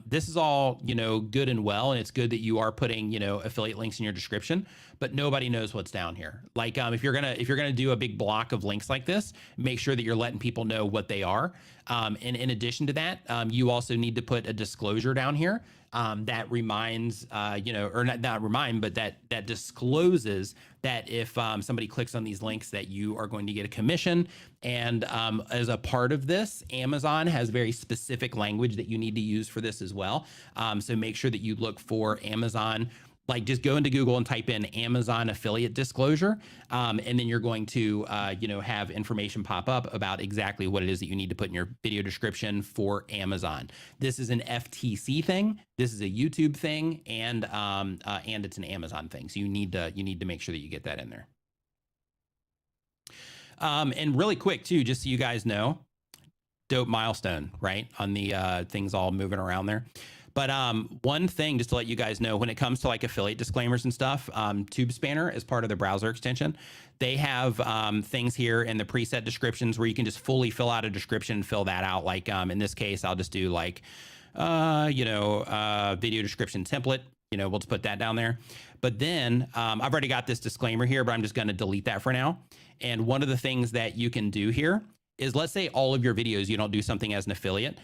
This is all, good and well, and it's good that you are putting, affiliate links in your description, but nobody knows what's down here. Like, if you're gonna do a big block of links like this, make sure that you're letting people know what they are. And in addition to that, you also need to put a disclosure down here that reminds, or not remind, but that discloses that if somebody clicks on these links, that you are going to get a commission. And as a part of this, Amazon has very specific language that you need to use for this as well. So make sure that you look for Amazon. Like, just go into Google and type in Amazon affiliate disclosure, and then you're going to, have information pop up about exactly what it is that you need to put in your video description for Amazon. This is an FTC thing. This is a YouTube thing, and it's an Amazon thing. So you need to make sure that you get that in there. And really quick too, just so you guys know, dope milestone, right? On the things all moving around there. But one thing, just to let you guys know, when it comes to like affiliate disclaimers and stuff, TubeSpanner, as part of the browser extension, they have things here in the preset descriptions where you can just fully fill out a description, fill that out. Like in this case, I'll just do like, video description template. We'll just put that down there. But then I've already got this disclaimer here, but I'm just going to delete that for now. And one of the things that you can do here is, let's say all of your videos, you don't do something as an affiliate.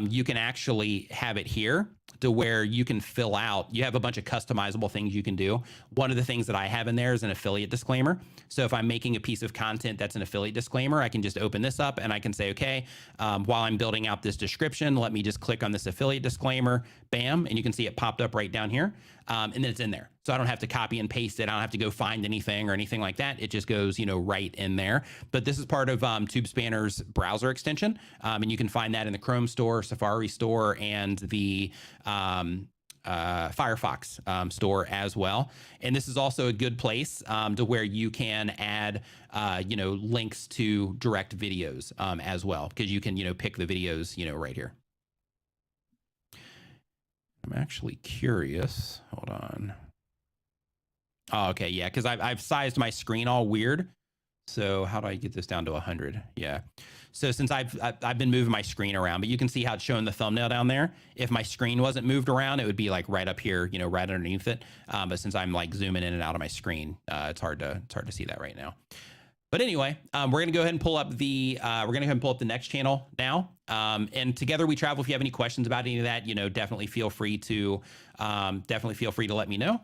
You can actually have it here to where you can fill out, you have a bunch of customizable things you can do. One of the things that I have in there is an affiliate disclaimer. So if I'm making a piece of content that's an affiliate disclaimer, I can just open this up and I can say, okay, while I'm building out this description, let me just click on this affiliate disclaimer, bam, and you can see it popped up right down here. And then it's in there. So I don't have to copy and paste it. I don't have to go find anything or anything like that. It just goes, right in there. But this is part of TubeSpanner's browser extension. And you can find that in the Chrome store, Safari store, and the Firefox store as well. And this is also a good place to where you can add, links to direct videos as well, because you can, pick the videos, right here. I'm actually curious. Hold on. Oh, okay. Yeah. Cause I've sized my screen all weird. So how do I get this down to 100? Yeah. So since I've been moving my screen around, but you can see how it's showing the thumbnail down there. If my screen wasn't moved around, it would be like right up here, right underneath it. But since I'm like zooming in and out of my screen, it's hard to see that right now. But anyway, we're gonna go ahead and pull up the next channel now. And together we travel. If you have any questions about any of that, definitely feel free to let me know.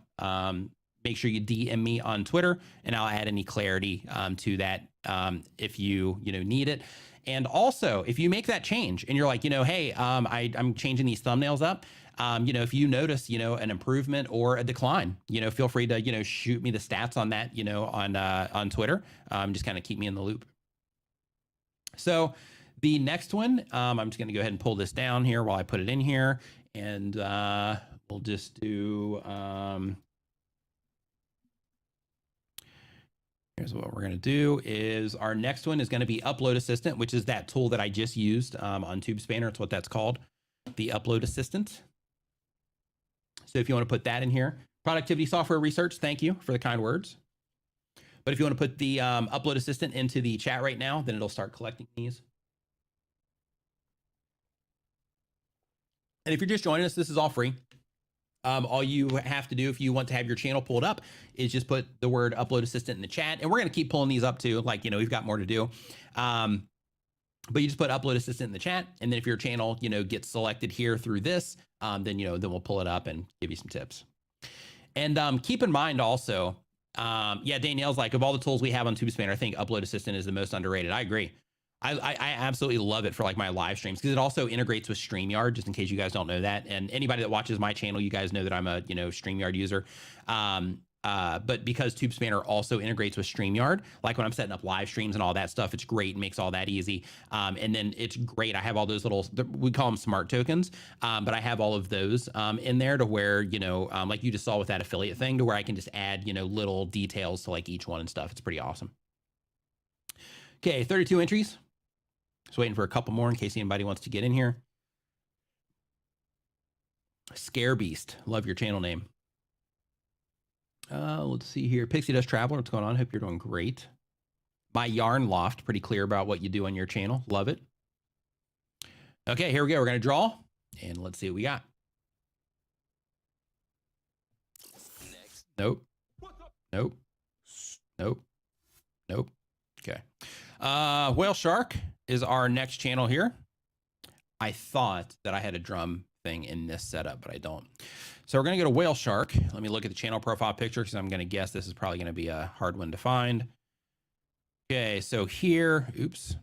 Make sure you DM me on Twitter, and I'll add any clarity to that if you need it. And also, if you make that change and you're like, hey, I'm changing these thumbnails up. If you notice, an improvement or a decline, feel free to, shoot me the stats on that, on Twitter. Just kind of keep me in the loop. So the next one, I'm just going to go ahead and pull this down here while I put it in here, and we'll just do. Here's what we're going to do is our next one is going to be Upload Assistant, which is that tool that I just used on TubeSpanner. It's what that's called, the Upload Assistant. So if you want to put that in here, productivity software research, thank you for the kind words. But if you want to put the Upload Assistant into the chat right now, then it'll start collecting these. And if you're just joining us, this is all free. All you have to do if you want to have your channel pulled up is just put the word Upload Assistant in the chat. And we're going to keep pulling these up too. Like, we've got more to do. But you just put Upload Assistant in the chat. And then if your channel, gets selected here through this, then we'll pull it up and give you some tips. And keep in mind also, Danielle's like, of all the tools we have on TubeSpanner, I think Upload Assistant is the most underrated. I agree. I absolutely love it for like my live streams, because it also integrates with StreamYard, just in case you guys don't know that. And anybody that watches my channel, you guys know that I'm a StreamYard user. But because TubeSpanner also integrates with StreamYard, like when I'm setting up live streams and all that stuff, it's great. It makes all that easy. And then it's great. I have all those little, we call them smart tokens, but I have all of those in there to where, like you just saw with that affiliate thing, to where I can just add, little details to like each one and stuff. It's pretty awesome. Okay, 32 entries. Just waiting for a couple more in case anybody wants to get in here. Scare Beast, love your channel name. Let's see here. Pixie Dust Traveler, what's going on? Hope you're doing great. My Yarn Loft, pretty clear about what you do on your channel. Love it. Okay, here we go. We're going to draw, and let's see what we got. Next. Nope. Nope. Nope. Nope. Okay. Whale Shark is our next channel here. I thought that I had a drum thing in this setup, but I don't. So we're going to go to Whale Shark. Let me look at the channel profile picture, because I'm going to guess this is probably going to be a hard one to find. Okay, so here, oops.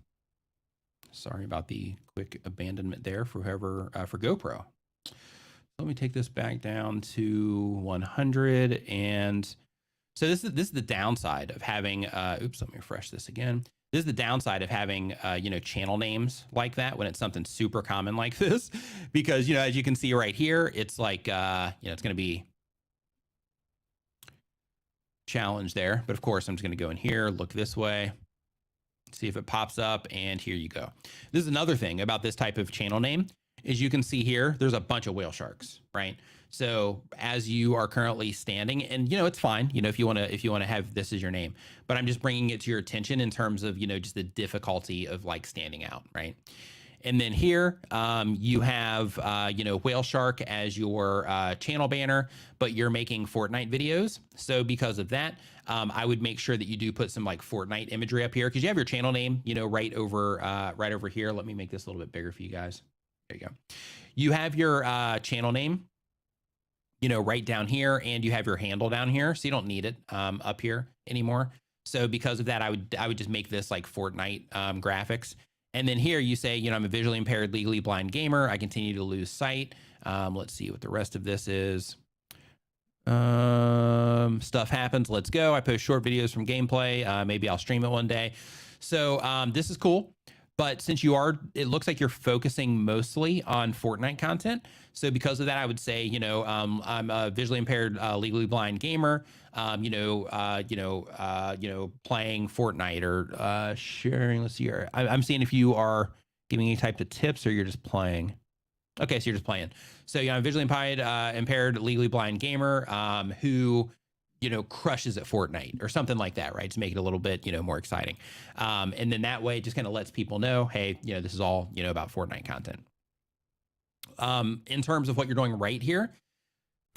Sorry about the quick abandonment there for whoever, for GoPro. Let me take this back down to 100. And so this is the downside of having, oops, let me refresh this again. This is the downside of having, channel names like that when it's something super common like this, because, as you can see right here, it's like, it's going to be challenge there. But of course, I'm just going to go in here, look this way, see if it pops up. And here you go. This is another thing about this type of channel name is you can see here, there's a bunch of whale sharks, right? So as you are currently standing, and it's fine, if you want to have this as your name, but I'm just bringing it to your attention in terms of, just the difficulty of like standing out, right? And then here you have, Whale Shark as your channel banner, but you're making Fortnite videos. So because of that, I would make sure that you do put some like Fortnite imagery up here, because you have your channel name, right over here. Let me make this a little bit bigger for you guys. There you go. You have your channel name, you know, right down here, and you have your handle down here, so you don't need it up here anymore. So because of that, I would just make this like Fortnite graphics. And then here you say, you know, I'm a visually impaired, legally blind gamer. I continue to lose sight. Let's see what the rest of this is. Stuff happens. Let's go. I post short videos from gameplay. Maybe I'll stream it one day. So this is cool. But since you are, it looks like you're focusing mostly on Fortnite content. So because of that, I would say, you know, I'm a visually impaired, legally blind gamer. You know, playing Fortnite or sharing. Let's see here. I'm seeing if you are giving any type of tips or you're just playing. Okay, so you're just playing. So yeah, I'm visually impaired, legally blind gamer who, you know, crushes at Fortnite or something like that, right? To make it a little bit, you know, more exciting. And then that way it just kind of lets people know, hey, you know, this is all, you know, about Fortnite content. In terms of what you're doing right here,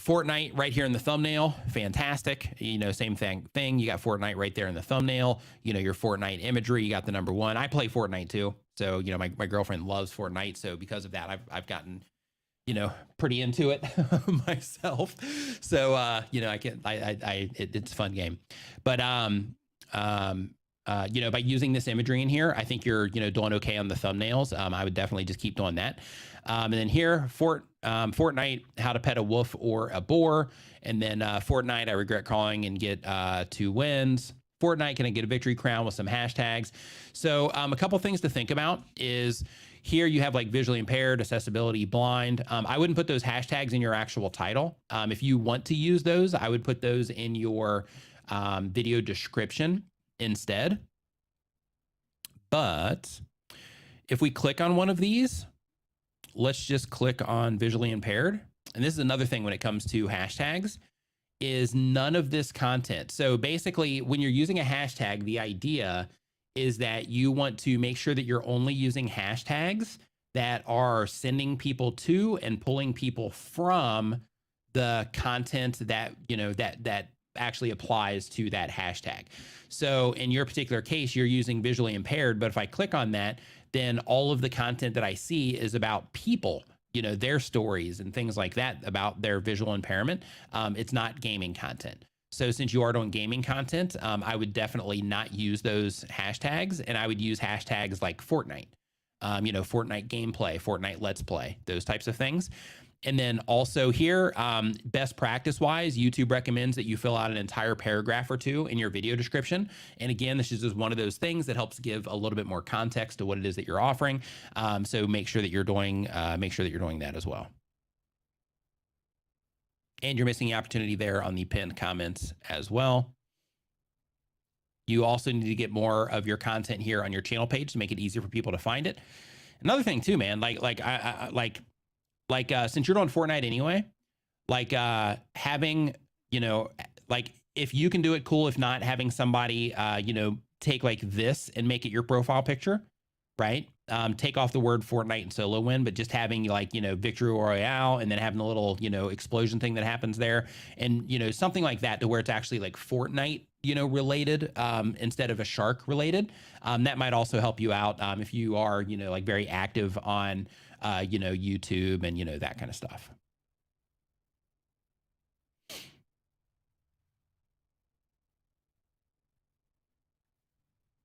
Fortnite right here in the thumbnail, fantastic. You know, same thing. You got Fortnite right there in the thumbnail. You know, your Fortnite imagery, you got the #1. I play Fortnite too. So, you know, my girlfriend loves Fortnite. So because of that, I've gotten, you know, pretty into it myself. So, you know, it's a fun game. But, you know, by using this imagery in here, I think you're, you know, doing okay on the thumbnails. I would definitely just keep doing that. And then here, Fortnite, how to pet a wolf or a boar. And then Fortnite, I regret calling and get 2 wins. Fortnite, can I get a victory crown with some hashtags? So a couple things to think about is here you have like visually impaired, accessibility, blind. I wouldn't put those hashtags in your actual title. If you want to use those, I would put those in your video description instead. But if we click on one of these, let's just click on visually impaired. And this is another thing when it comes to hashtags is none of this content. So basically when you're using a hashtag, the idea is that you want to make sure that you're only using hashtags that are sending people to and pulling people from the content that, you know, that actually applies to that hashtag. So in your particular case, you're using visually impaired, but if I click on that, then all of the content that I see is about people, you know, their stories and things like that about their visual impairment. It's not gaming content. So since you are doing gaming content, I would definitely not use those hashtags, and I would use hashtags like Fortnite, you know, Fortnite gameplay, Fortnite let's play, those types of things. And then also here, best practice wise, YouTube recommends that you fill out an entire paragraph or 2 in your video description. And again, this is just one of those things that helps give a little bit more context to what it is that you're offering. So make sure that you're doing that as well. And you're missing the opportunity there on the pinned comments as well. You also need to get more of your content here on your channel page to make it easier for people to find it. Another thing too, man, since you're doing Fortnite anyway, like having, you know, like if you can do it, cool. If not, having somebody, you know, take like this and make it your profile picture, right? Take off the word Fortnite and solo win, but just having like, you know, victory royale and then having a little, you know, explosion thing that happens there. And, you know, something like that to where it's actually like Fortnite, you know, related instead of a shark related. That might also help you out if you are, you know, like very active on, you know, YouTube and, you know, that kind of stuff.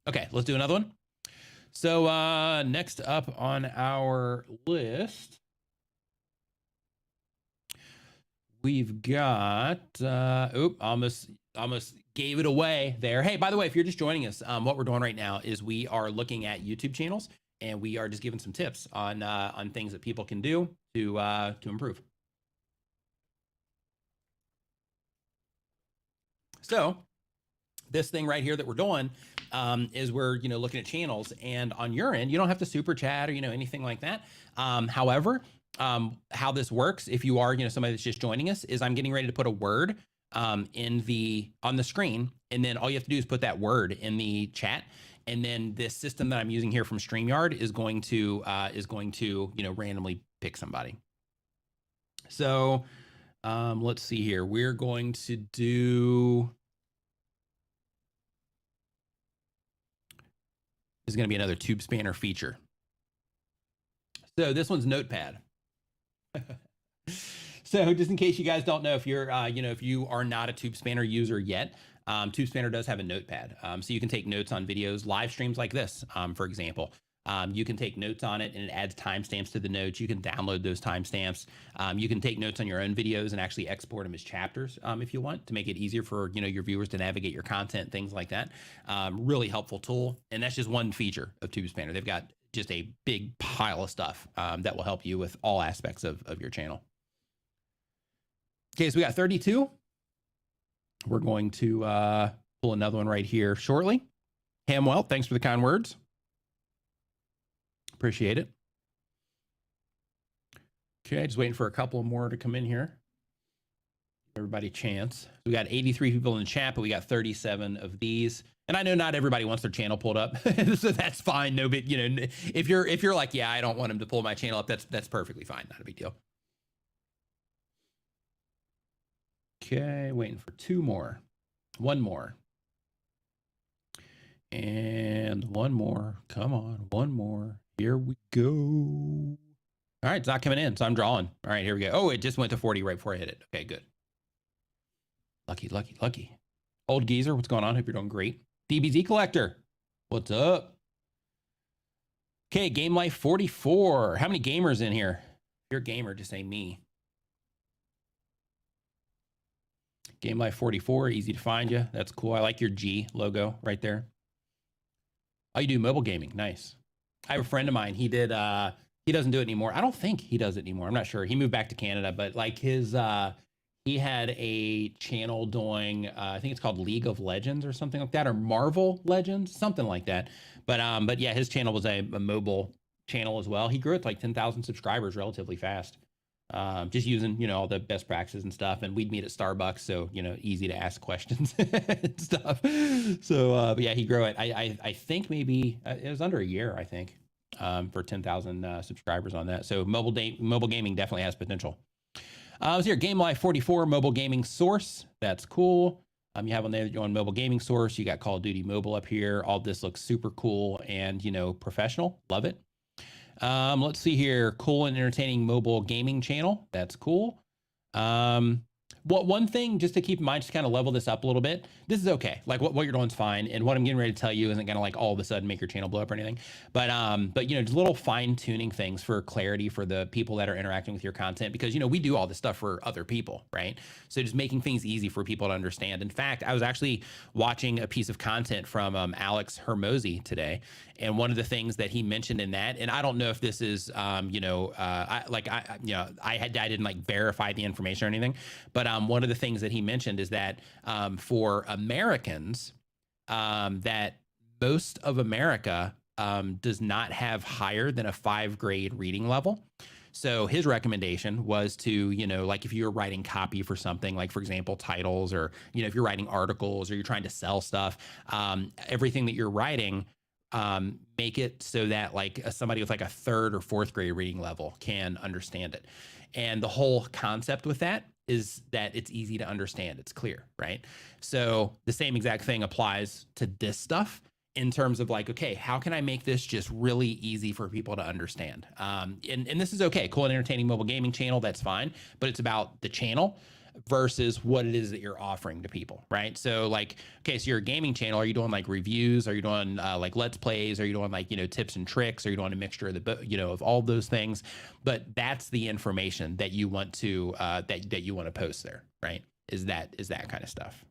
Okay, let's do another one. So next up on our list, we've got, almost gave it away there. Hey, by the way, if you're just joining us, what we're doing right now is we are looking at YouTube channels and we are just giving some tips on things that people can do to improve. So this thing right here that we're doing is we're, you know, looking at channels, and on your end, you don't have to super chat or, you know, anything like that. However, how this works, if you are, you know, somebody that's just joining us, is I'm getting ready to put a word on the screen, and then all you have to do is put that word in the chat, and then this system that I'm using here from StreamYard is going to you know, randomly pick somebody. So let's see here. We're going to do. Is going to be another tube spanner feature. So this one's Notepad. So just in case you guys don't know, if you're, if you are not a TubeSpanner user yet, TubeSpanner does have a notepad. So you can take notes on videos, live streams like this, for example. You can take notes on it and it adds timestamps to the notes. You can download those timestamps. You can take notes on your own videos and actually export them as chapters if you want to make it easier for your viewers to navigate your content, things like that. Really helpful tool. And that's just one feature of TubeSpanner. They've got just a big pile of stuff that will help you with all aspects of your channel. Okay, so we got 32. We're going to pull another one right here shortly. Hamwell, thanks for the kind words. Appreciate it. Okay, just waiting for a couple more to come in here. Everybody a chance. We got 83 people in the chat, but we got 37 of these. And I know not everybody wants their channel pulled up, so that's fine. No big, if you're like, yeah, I don't want him to pull my channel up, that's perfectly fine. Not a big deal. Okay, waiting for two more. One more. And one more. Come on, one more. Here we go. All right, it's not coming in, so I'm drawing. All right, here we go. Oh, it just went to 40 right before I hit it. Okay, good. Lucky, lucky, lucky. Old Geezer, what's going on? Hope you're doing great. DBZ Collector, what's up? Okay, Game Life 44. How many gamers in here? If you're a gamer, just say me. Game Life 44, easy to find you. That's cool. I like your G logo right there. Oh, you do mobile gaming. Nice. I have a friend of mine. He did, he doesn't do it anymore. I don't think he does it anymore. I'm not sure. He moved back to Canada, but like his, he had a channel doing, I think it's called League of Legends or something like that, or Marvel Legends, something like that. But yeah, his channel was a mobile channel as well. He grew it to like 10,000 subscribers relatively fast. Just using, all the best practices and stuff. And we'd meet at Starbucks. So, easy to ask questions and stuff. So, but yeah, he grew it. I think maybe it was under a year, I think, for 10,000 subscribers on that. So mobile gaming definitely has potential. So here, Game Life 44 mobile gaming source. That's cool. You have on there that you're on mobile gaming source. You got Call of Duty Mobile up here. All this looks super cool and, professional. Love it. Let's see here. Cool and entertaining mobile gaming channel. That's cool. One thing just to keep in mind, just kind of level this up a little bit. This is okay. Like what you're doing is fine. And what I'm getting ready to tell you isn't going to like all of a sudden make your channel blow up or anything. But just little fine tuning things for clarity for the people that are interacting with your content, because, we do all this stuff for other people, right? So just making things easy for people to understand. In fact, I was actually watching a piece of content from Alex Hermosi today. And one of the things that he mentioned in that, and I don't know if this is, I didn't like verify the information or anything, but one of the things that he mentioned is that for Americans, that most of America does not have higher than a 5th grade reading level. So his recommendation was to, like if you're writing copy for something, like for example, titles, or, if you're writing articles or you're trying to sell stuff, everything that you're writing, make it so that like somebody with like a 3rd or 4th grade reading level can understand it. And the whole concept with that is that it's easy to understand. It's clear, right? So the same exact thing applies to this stuff in terms of like, okay, how can I make this just really easy for people to understand? And this is okay. Cool and entertaining mobile gaming channel, that's fine. But it's about the channel versus what it is that you're offering to people, right? So like, okay, so you're a gaming channel. Are you doing like reviews? Are you doing like let's plays? Are you doing like, tips and tricks? Are you doing a mixture of the, of all those things? But that's the information that you want to, that you want to post there, right? Is that kind of stuff.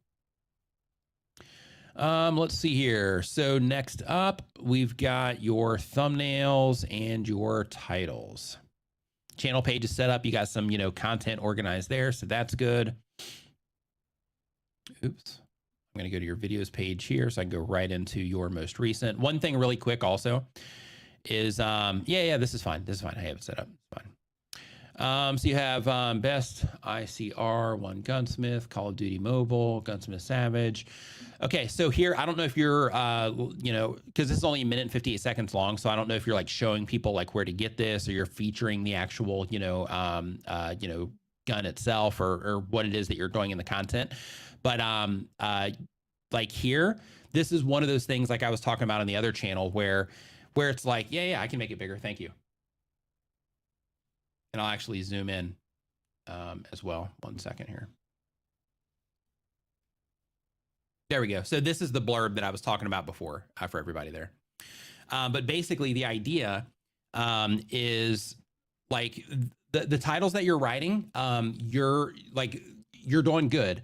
Let's see here. So next up, we've got your thumbnails and your titles. Channel page is set up. You got some, content organized there. So that's good. Oops. I'm going to go to your videos page here so I can go right into your most recent. One thing really quick also is, yeah, this is fine. This is fine. I have it set up. It's fine. So you have best ICR, One Gunsmith, Call of Duty Mobile, Gunsmith Savage. Okay, so here, I don't know if you're, because this is only 1 minute and 58 seconds long, so I don't know if you're like showing people like where to get this, or you're featuring the actual, gun itself, or what it is that you're doing in the content. But like here, this is one of those things like I was talking about on the other channel where it's like, yeah, I can make it bigger. Thank you. And I'll actually zoom in as well. 1 second here. There we go. So this is the blurb that I was talking about before for everybody there. But basically the idea is like the titles that you're writing, you're doing good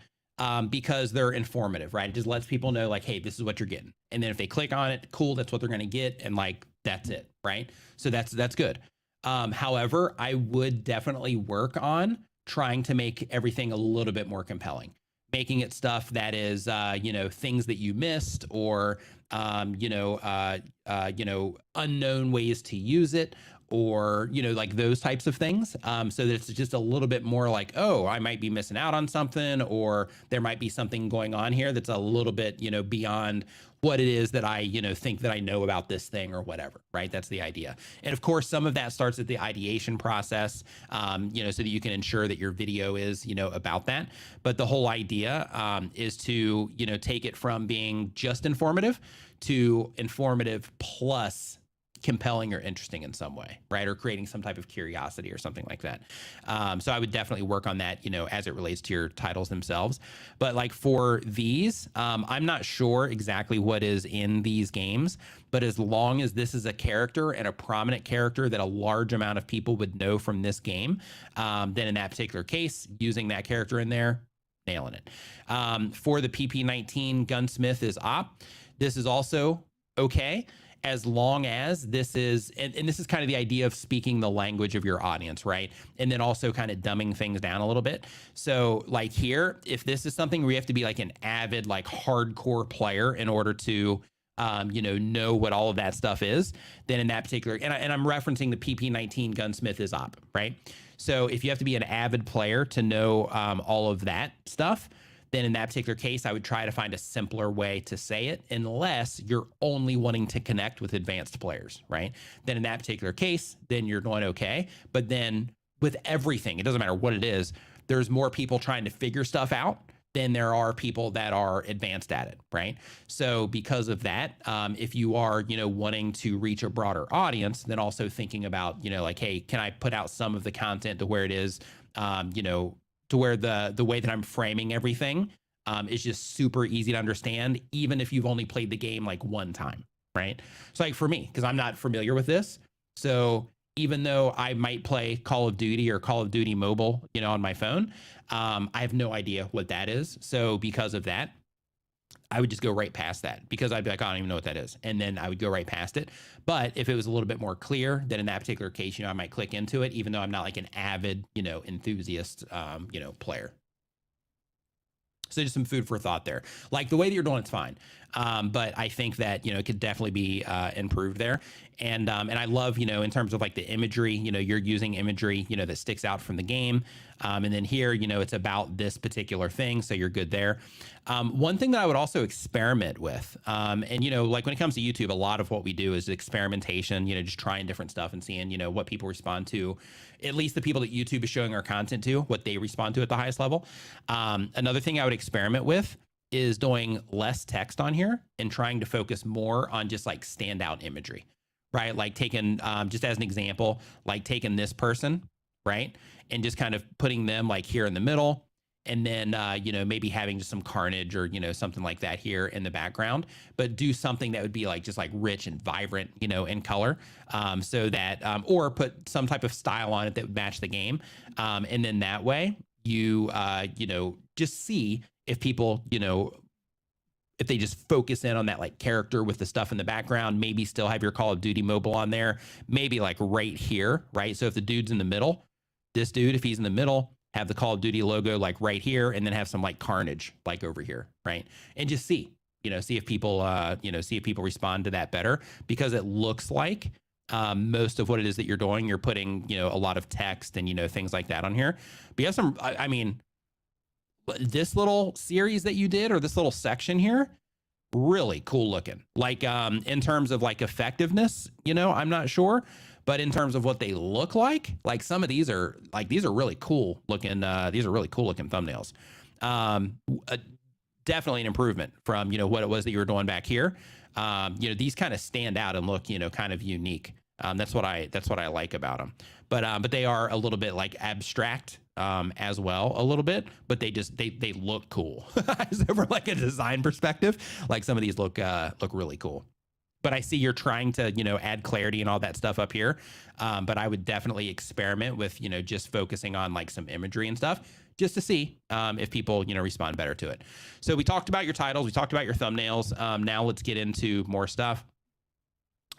because they're informative, right? It just lets people know like, hey, this is what you're getting. And then if they click on it, cool, that's what they're going to get. And like, that's it, right? So that's good. However, I would definitely work on trying to make everything a little bit more compelling, making it stuff that is, things that you missed or, unknown ways to use it or, like those types of things. So that it's just a little bit more like, oh, I might be missing out on something, or there might be something going on here that's a little bit, beyond what it is that I, think that I know about this thing or whatever, right? That's the idea. And of course, some of that starts at the ideation process, so that you can ensure that your video is, about that. But the whole idea is to, take it from being just informative to informative plus compelling or interesting in some way, right? Or creating some type of curiosity or something like that. So I would definitely work on that, as it relates to your titles themselves. But like for these, I'm not sure exactly what is in these games, but as long as this is a character and a prominent character that a large amount of people would know from this game, then in that particular case, using that character in there, nailing it. For the PP19 Gunsmith is op. This is also okay, as long as this is, and this is kind of the idea of speaking the language of your audience, right? And then also kind of dumbing things down a little bit. So like here, if this is something where you have to be like an avid, like hardcore player in order to, know what all of that stuff is, then in that particular, and I'm referencing the PP19 Gunsmith is op, right? So if you have to be an avid player to know all of that stuff, then in that particular case, I would try to find a simpler way to say it, unless you're only wanting to connect with advanced players, right? Then in that particular case, then you're doing okay. But then with everything, it doesn't matter what it is, there's more people trying to figure stuff out than there are people that are advanced at it, right? So because of that, if you are, wanting to reach a broader audience, then also thinking about, like, hey, can I put out some of the content to where it is, to where the way that I'm framing everything is just super easy to understand, even if you've only played the game like one time, right? So like for me, because I'm not familiar with this, so even though I might play Call of Duty or Call of Duty Mobile, on my phone, I have no idea what that is. So because of that, I would just go right past that, because I'd be like, I don't even know what that is. And then I would go right past it. But if it was a little bit more clear, then in that particular case, I might click into it, even though I'm not like an avid, enthusiast, player. So just some food for thought there. Like the way that you're doing it's fine. But I think that, it could definitely be improved there. And I love, in terms of like the imagery, you're using imagery, that sticks out from the game. And then here, it's about this particular thing. So you're good there. One thing that I would also experiment with, and, like when it comes to YouTube, a lot of what we do is experimentation, just trying different stuff and seeing, what people respond to, at least the people that YouTube is showing our content to, what they respond to at the highest level. Another thing I would experiment with is doing less text on here and trying to focus more on just like standout imagery, right? Like taking, just as an example, like taking this person, right? And just kind of putting them like here in the middle, and then, maybe having just some carnage or, something like that here in the background, but do something that would be like, just like rich and vibrant, in color, so that, or put some type of style on it that would match the game. And then that way you, just see if people, if they just focus in on that like character with the stuff in the background, maybe still have your Call of Duty Mobile on there, maybe like right here, right? So if the dude's in the middle, this dude, if he's in the middle, have the Call of Duty logo like right here, and then have some like carnage like over here, right? And just see if people, see if people respond to that better, because it looks like most of what it is that you're doing, you're putting, a lot of text and, things like that on here. But you have some, I mean, this little series that you did, or this little section here, really cool looking. Like in terms of like effectiveness, I'm not sure, but in terms of what they look like some of these are really cool looking. These are really cool looking thumbnails. Definitely an improvement from, what it was that you were doing back here. These kind of stand out and look, kind of unique. That's what I like about them. But they are a little bit like abstract as well, a little bit. But they look cool. So from like a design perspective, like some of these look really cool. But I see you're trying to, add clarity and all that stuff up here. But I would definitely experiment with, just focusing on like some imagery and stuff just to see if people, respond better to it. So we talked about your titles. We talked about your thumbnails. Now let's get into more stuff.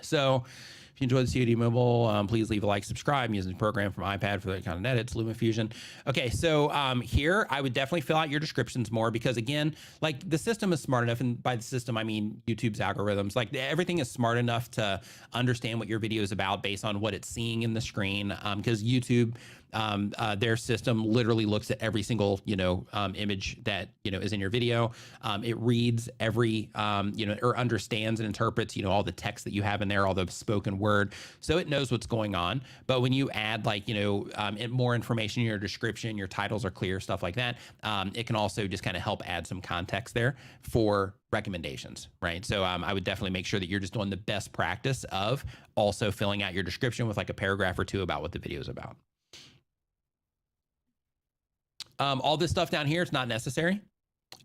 So if you enjoyed the COD Mobile, please leave a like, subscribe. I'm using the program from iPad for that kind of edits, LumaFusion. Okay, so here I would definitely fill out your descriptions more because again, like the system is smart enough, and by the system I mean YouTube's algorithms. Like everything is smart enough to understand what your video is about based on what it's seeing in the screen. Because YouTube, their system literally looks at every single image that is in your video. It reads every or understands and interprets all the text that you have in there, all the spoken word, so it knows what's going on. But when you add like more information in your description, your titles are clear, stuff like that, it can also just kind of help add some context there for recommendations, right? So I would definitely make sure that you're just doing the best practice of also filling out your description with like a paragraph or two about what the video is about. All this stuff down here, it's not necessary.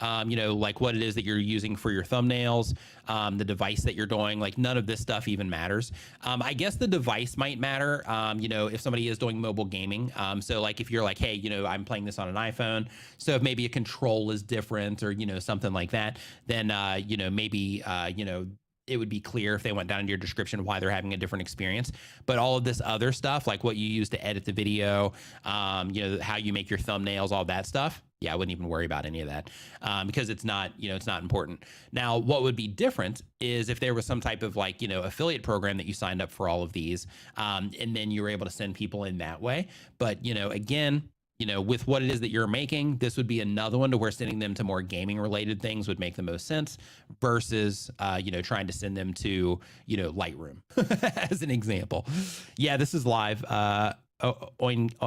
Like what it is that you're using for your thumbnails, the device that you're doing, like none of this stuff even matters. I guess the device might matter, if somebody is doing mobile gaming. So like if you're like, hey, I'm playing this on an iPhone, so if maybe a control is different or, something like that, then, maybe, it would be clear if they went down into your description why they're having a different experience. But all of this other stuff, like what you use to edit the video, how you make your thumbnails, all that stuff, yeah, I wouldn't even worry about any of that because it's not, it's not important. Now, what would be different is if there was some type of like, affiliate program that you signed up for all of these, and then you were able to send people in that way. But, again, with what it is that you're making, this would be another one to where sending them to more gaming related things would make the most sense versus, trying to send them to, Lightroom as an example. Yeah, this is live. Ointaku.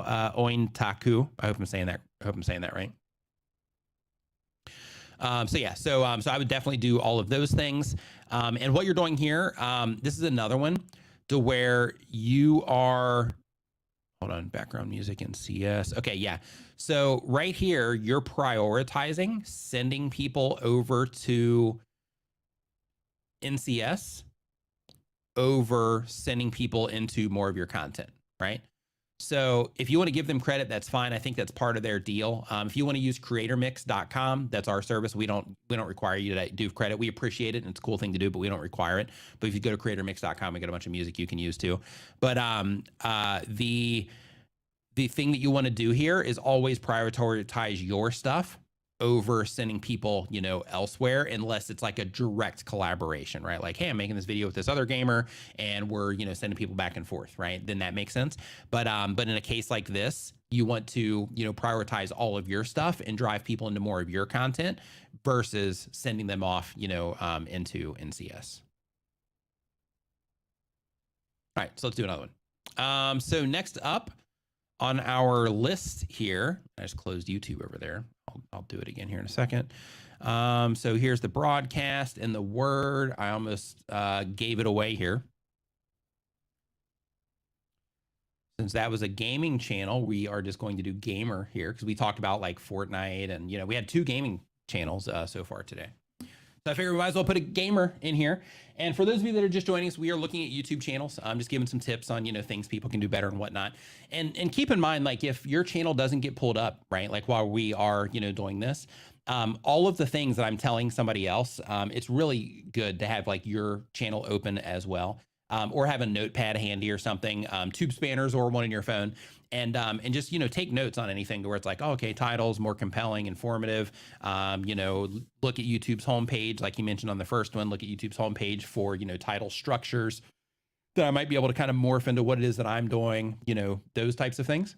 I hope I'm saying that right. So I would definitely do all of those things. And what you're doing here, this is another one to where you are, hold on, background music in CS. Okay, yeah. So right here, you're prioritizing sending people over to NCS over sending people into more of your content, right? So if you want to give them credit, that's fine. I think that's part of their deal. If you want to use creatormix.com, that's our service. We don't require you to do credit. We appreciate it, and it's a cool thing to do, but we don't require it. But if you go to creatormix.com, we get a bunch of music you can use too. But the thing that you want to do here is always prioritize your stuff over sending people, elsewhere, unless it's like a direct collaboration, right? Like, hey, I'm making this video with this other gamer and we're, sending people back and forth, right? Then that makes sense. But in a case like this, you want to, prioritize all of your stuff and drive people into more of your content versus sending them off, into NCS. All right, so let's do another one. So next up on our list here, I just closed YouTube over there. I'll do it again here in a second. So here's the broadcast and the word. I almost gave it away here. Since that was a gaming channel, we are just going to do gamer here because we talked about like Fortnite and, we had 2 gaming channels so far today. So I figured we might as well put a gamer in here. And for those of you that are just joining us, we are looking at YouTube channels. I'm just giving some tips on, things people can do better and whatnot. And keep in mind, like if your channel doesn't get pulled up, right? Like while we are, doing this, all of the things that I'm telling somebody else, it's really good to have like your channel open as well. Or have a notepad handy or something, tube spanners or one in your phone. And just, take notes on anything to where it's like, oh, okay, titles, more compelling, informative, look at YouTube's homepage. Like you mentioned on the first one, look at YouTube's homepage for, title structures that I might be able to kind of morph into what it is that I'm doing, those types of things.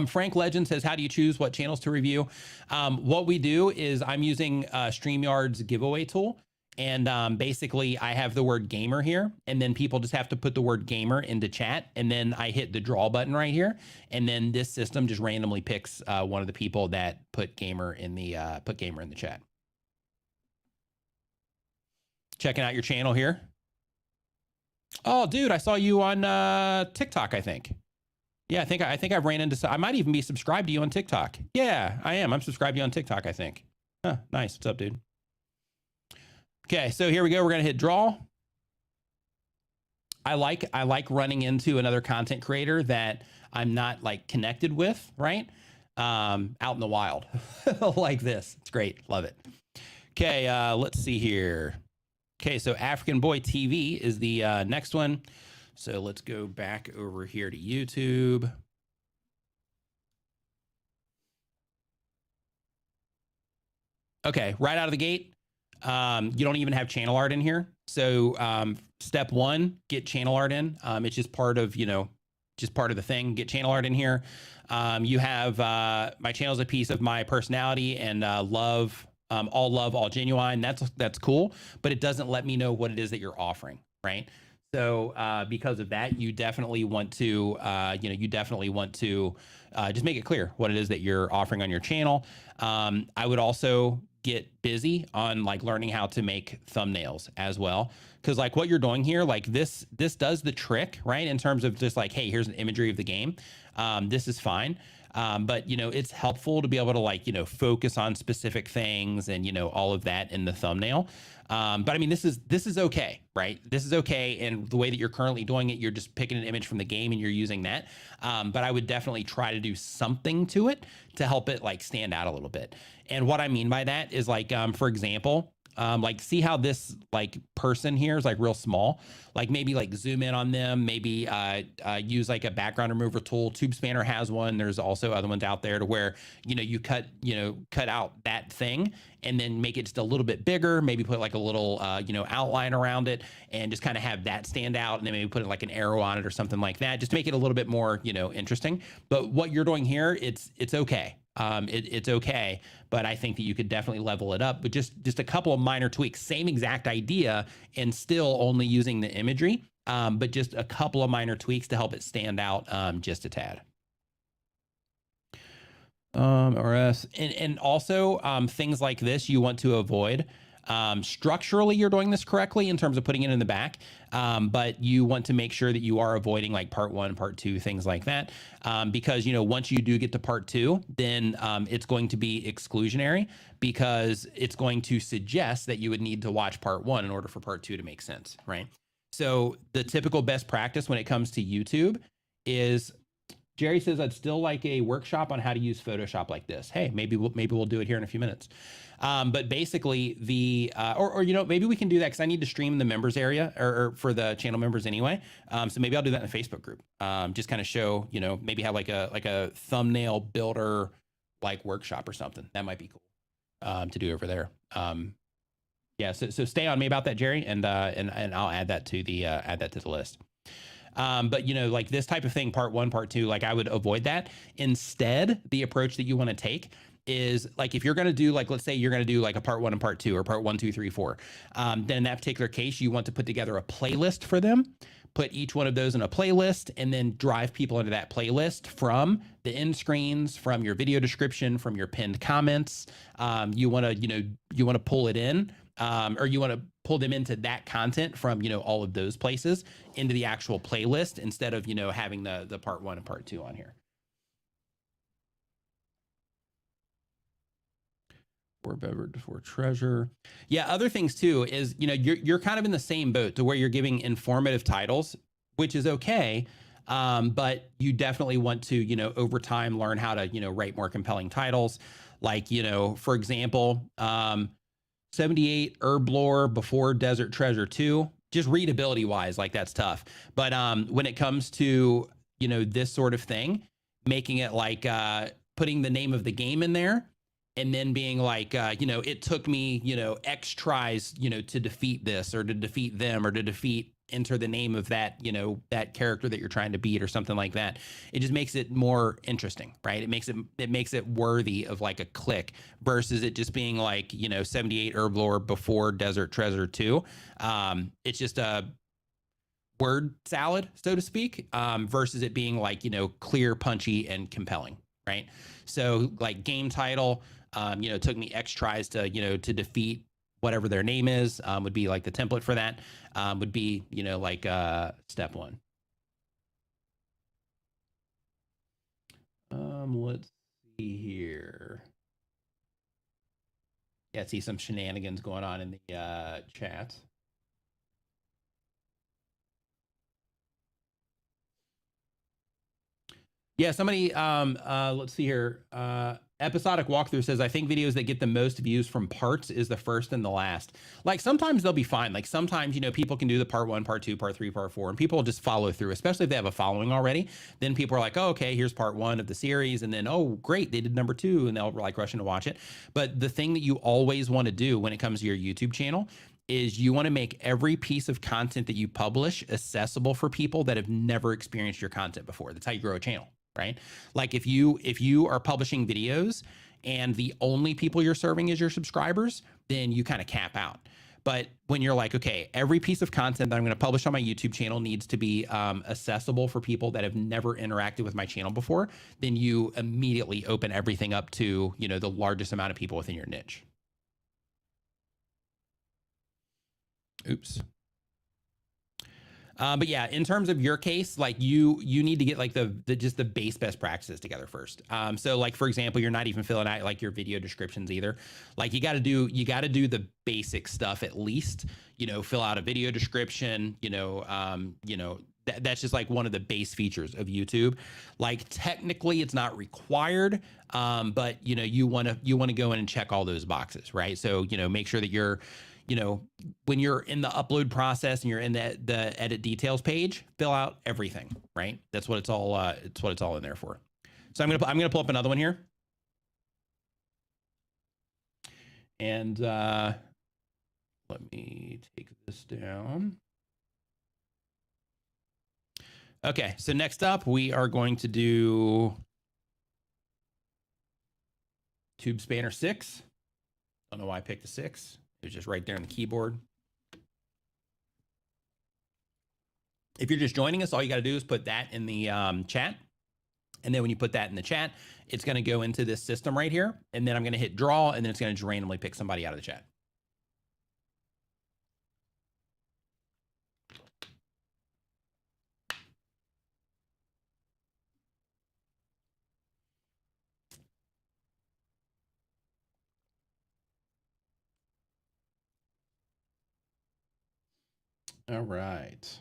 Frank Legend says, how do you choose what channels to review? What we do is I'm using StreamYard's giveaway tool. And basically I have the word gamer here, and then people just have to put the word gamer into chat. And then I hit the draw button right here. And then this system just randomly picks one of the people that put gamer in the chat. Checking out your channel here. Oh, dude, I saw you on TikTok, I think. Yeah, I think I've ran into I might even be subscribed to you on TikTok. Yeah, I am. I'm subscribed to you on TikTok, I think. Huh, nice. What's up, dude? Okay, so here we go. We're gonna hit draw. I like running into another content creator that I'm not like connected with, right? Out in the wild. Like this. It's great. Love it. Okay, let's see here. Okay, so African Boy TV is the next one. So let's go back over here to YouTube. Okay, right out of the gate, you don't even have channel art in here. So step one, get channel art in. It's just part of, just part of the thing. Get channel art in here. You have my channel is a piece of my personality and love, all genuine. That's cool, but it doesn't let me know what it is that you're offering, right? So because of that, you definitely want to, just make it clear what it is that you're offering on your channel. I would also get busy on like learning how to make thumbnails as well, because like what you're doing here, like this does the trick, right? In terms of just like, hey, here's an imagery of the game. This is fine. But it's helpful to be able to like, focus on specific things and, all of that in the thumbnail. But I mean, this is okay, right? This is okay. And the way that you're currently doing it, you're just picking an image from the game and you're using that. But I would definitely try to do something to it to help it like stand out a little bit. And what I mean by that is like, for example, like see how this like person here is like real small, like maybe like zoom in on them, maybe use like a background remover tool. Tube Spanner has one. There's also other ones out there to where, you cut out that thing and then make it just a little bit bigger, maybe put like a little, outline around it and just kind of have that stand out. And then maybe put like an arrow on it or something like that, just to make it a little bit more, interesting. But what you're doing here, it's okay. It's okay, but I think that you could definitely level it up with just a couple of minor tweaks, same exact idea and still only using the imagery, but just a couple of minor tweaks to help it stand out just a tad. RS and also things like this you want to avoid. Structurally, you're doing this correctly in terms of putting it in the back, but you want to make sure that you are avoiding like part one, part two, things like that, because once you do get to part two, then it's going to be exclusionary because it's going to suggest that you would need to watch part one in order for part two to make sense, right? So the typical best practice when it comes to YouTube is Jerry says I'd still like a workshop on how to use Photoshop like this. Hey, maybe we'll do it here in a few minutes. But basically maybe we can do that because I need to stream the members area or for the channel members anyway. So maybe I'll do that in the Facebook group. Just kind of show, maybe have like a thumbnail builder like workshop or something. That might be cool to do over there. Yeah. So stay on me about that, Jerry, and I'll add that to the list. But like this type of thing, part one, part two, like I would avoid that. Instead, the approach that you want to take is like, if you're going to do like, let's say you're going to do like a part one and part two or part 1, 2, 3, 4, then in that particular case, you want to put together a playlist for them, put each one of those in a playlist and then drive people into that playlist from the end screens, from your video description, from your pinned comments. You want to pull it in. Or you want to pull them into that content from, all of those places into the actual playlist instead of, having the part one and part two on here. For beverage, for treasure. Yeah. Other things too is, you're kind of in the same boat to where you're giving informative titles, which is okay. But you definitely want to, over time, learn how to, write more compelling titles. Like, for example, 78 herb lore before desert treasure 2, just readability wise, like that's tough. But when it comes to this sort of thing, making it like putting the name of the game in there and then being like it took me X tries to defeat this or to defeat them or to enter the name of that that character that you're trying to beat or something like that. It just makes it more interesting, right? It makes it worthy of like a click versus it just being like 78 herb lore before desert treasure 2. It's just a word salad, so to speak, versus it being like clear, punchy, and compelling, right? So like game title, it took me X tries to to defeat whatever their name is, would be like the template for that, would be, you know, like step one. Let's see here. Yeah, see some shenanigans going on in the chat. Yeah, somebody, let's see here. Episodic Walkthrough says, I think videos that get the most views from parts is the first and the last. Like sometimes they'll be fine. Like sometimes, you know, people can do the part 1, part 2, part 3, part 4, and people will just follow through, especially if they have a following already. Then people are like, oh, okay, here's part 1 of the series. And then, oh, great, they did number 2, and they'll like rush in to watch it. But the thing that you always want to do when it comes to your YouTube channel is you want to make every piece of content that you publish accessible for people that have never experienced your content before. That's how you grow a channel. Right? Like if you are publishing videos and the only people you're serving is your subscribers, then you kind of cap out. But when you're like, okay, every piece of content that I'm going to publish on my YouTube channel needs to be accessible for people that have never interacted with my channel before, then you immediately open everything up to, you know, the largest amount of people within your niche. Oops. But yeah, in terms of your case, like you need to get like the just the best practices together first. So like, for example, you're not even filling out like your video descriptions either. Like you got to do the basic stuff at least, you know, fill out a video description, that's just like one of the base features of YouTube. Like technically it's not required, but you know, you want to go in and check all those boxes, right? So, you know, make sure that you're, you know, when you're in the upload process and you're in the edit details page, fill out everything, right? That's what it's all in there for. So I'm gonna pull up another one here. And let me take this down. Okay, so next up we are going to do Tube Spanner 6. Don't know why I picked the 6. It was just right there on the keyboard. If you're just joining us, all you got to do is put that in the chat. And then when you put that in the chat, it's going to go into this system right here. And then I'm going to hit draw, and then it's going to just randomly pick somebody out of the chat. All right.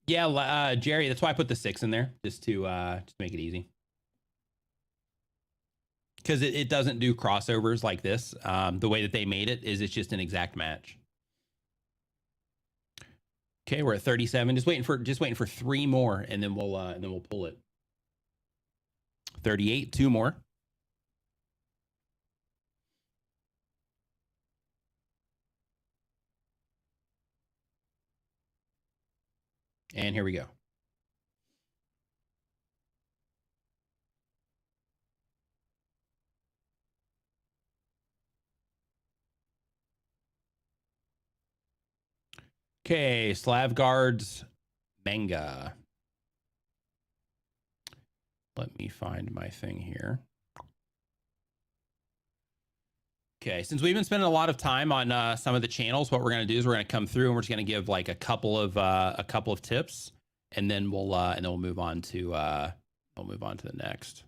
Yeah, Jerry, that's why I put the 6 in there, just to make it easy. Because it doesn't do crossovers like this. The way that they made it is it's just an exact match. Okay, we're at 37. Just waiting for 3 more, and then we'll pull it. 38, 2 more. And here we go. Okay, Slavgard's manga. Let me find my thing here. Okay, since we've been spending a lot of time on some of the channels, what we're going to do is we're going to come through and we're just going to give like a couple of tips, and then we'll move on to the next.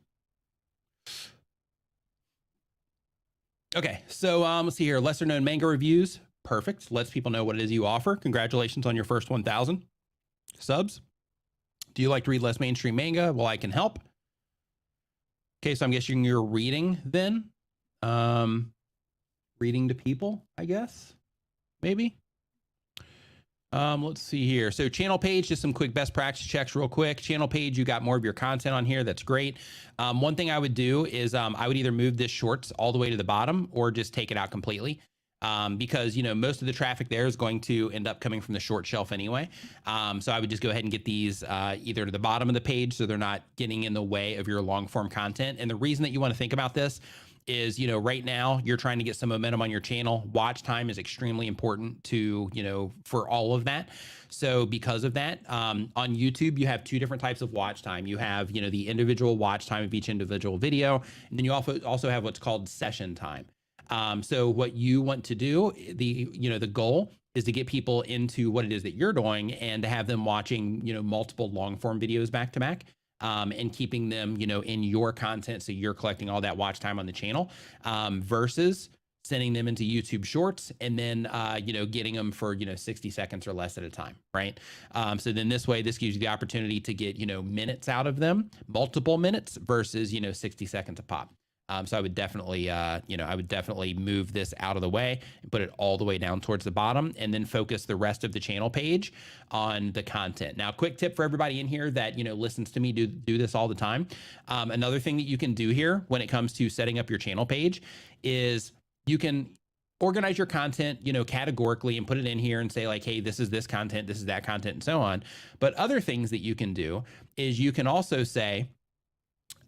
Okay, so let's see here. Lesser known manga reviews. Perfect. Lets people know what it is you offer. Congratulations on your first 1,000 subs. Do you like to read less mainstream manga? Well, I can help. Okay, so I'm guessing you're reading then. Reading to people, I guess, maybe. Let's see here. So channel page, just some quick best practice checks real quick. Channel page, you got more of your content on here. That's great. One thing I would do is I would either move this shorts all the way to the bottom or just take it out completely. Because, you know, most of the traffic there is going to end up coming from the short shelf anyway. So I would just go ahead and get these either to the bottom of the page so they're not getting in the way of your long form content. And the reason that you want to think about this is, you know, right now you're trying to get some momentum on your channel. Watch time is extremely important to, you know, for all of that. So because of that, on YouTube, you have two different types of watch time. You have, you know, the individual watch time of each individual video, and then you also have what's called session time. So what you want to do, the goal is to get people into what it is that you're doing and to have them watching, you know, multiple long form videos back to back. And keeping them, you know, in your content. So you're collecting all that watch time on the channel, versus sending them into YouTube Shorts and then, you know, getting them for, you know, 60 seconds or less at a time, right? So then this way, this gives you the opportunity to get, you know, minutes out of them, multiple minutes versus, you know, 60 seconds a pop. So I would definitely, move this out of the way and put it all the way down towards the bottom, and then focus the rest of the channel page on the content. Now, quick tip for everybody in here that, you know, listens to me do this all the time. Another thing that you can do here when it comes to setting up your channel page is you can organize your content, you know, categorically and put it in here and say like, hey, this is this content, this is that content, and so on. But other things that you can do is you can also say,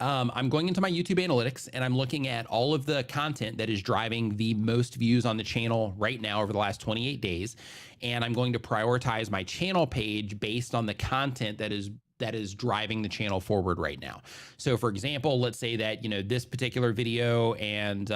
I'm going into my YouTube analytics and I'm looking at all of the content that is driving the most views on the channel right now over the last 28 days. And I'm going to prioritize my channel page based on the content that is driving the channel forward right now. So for example, let's say that, you know, this particular video and,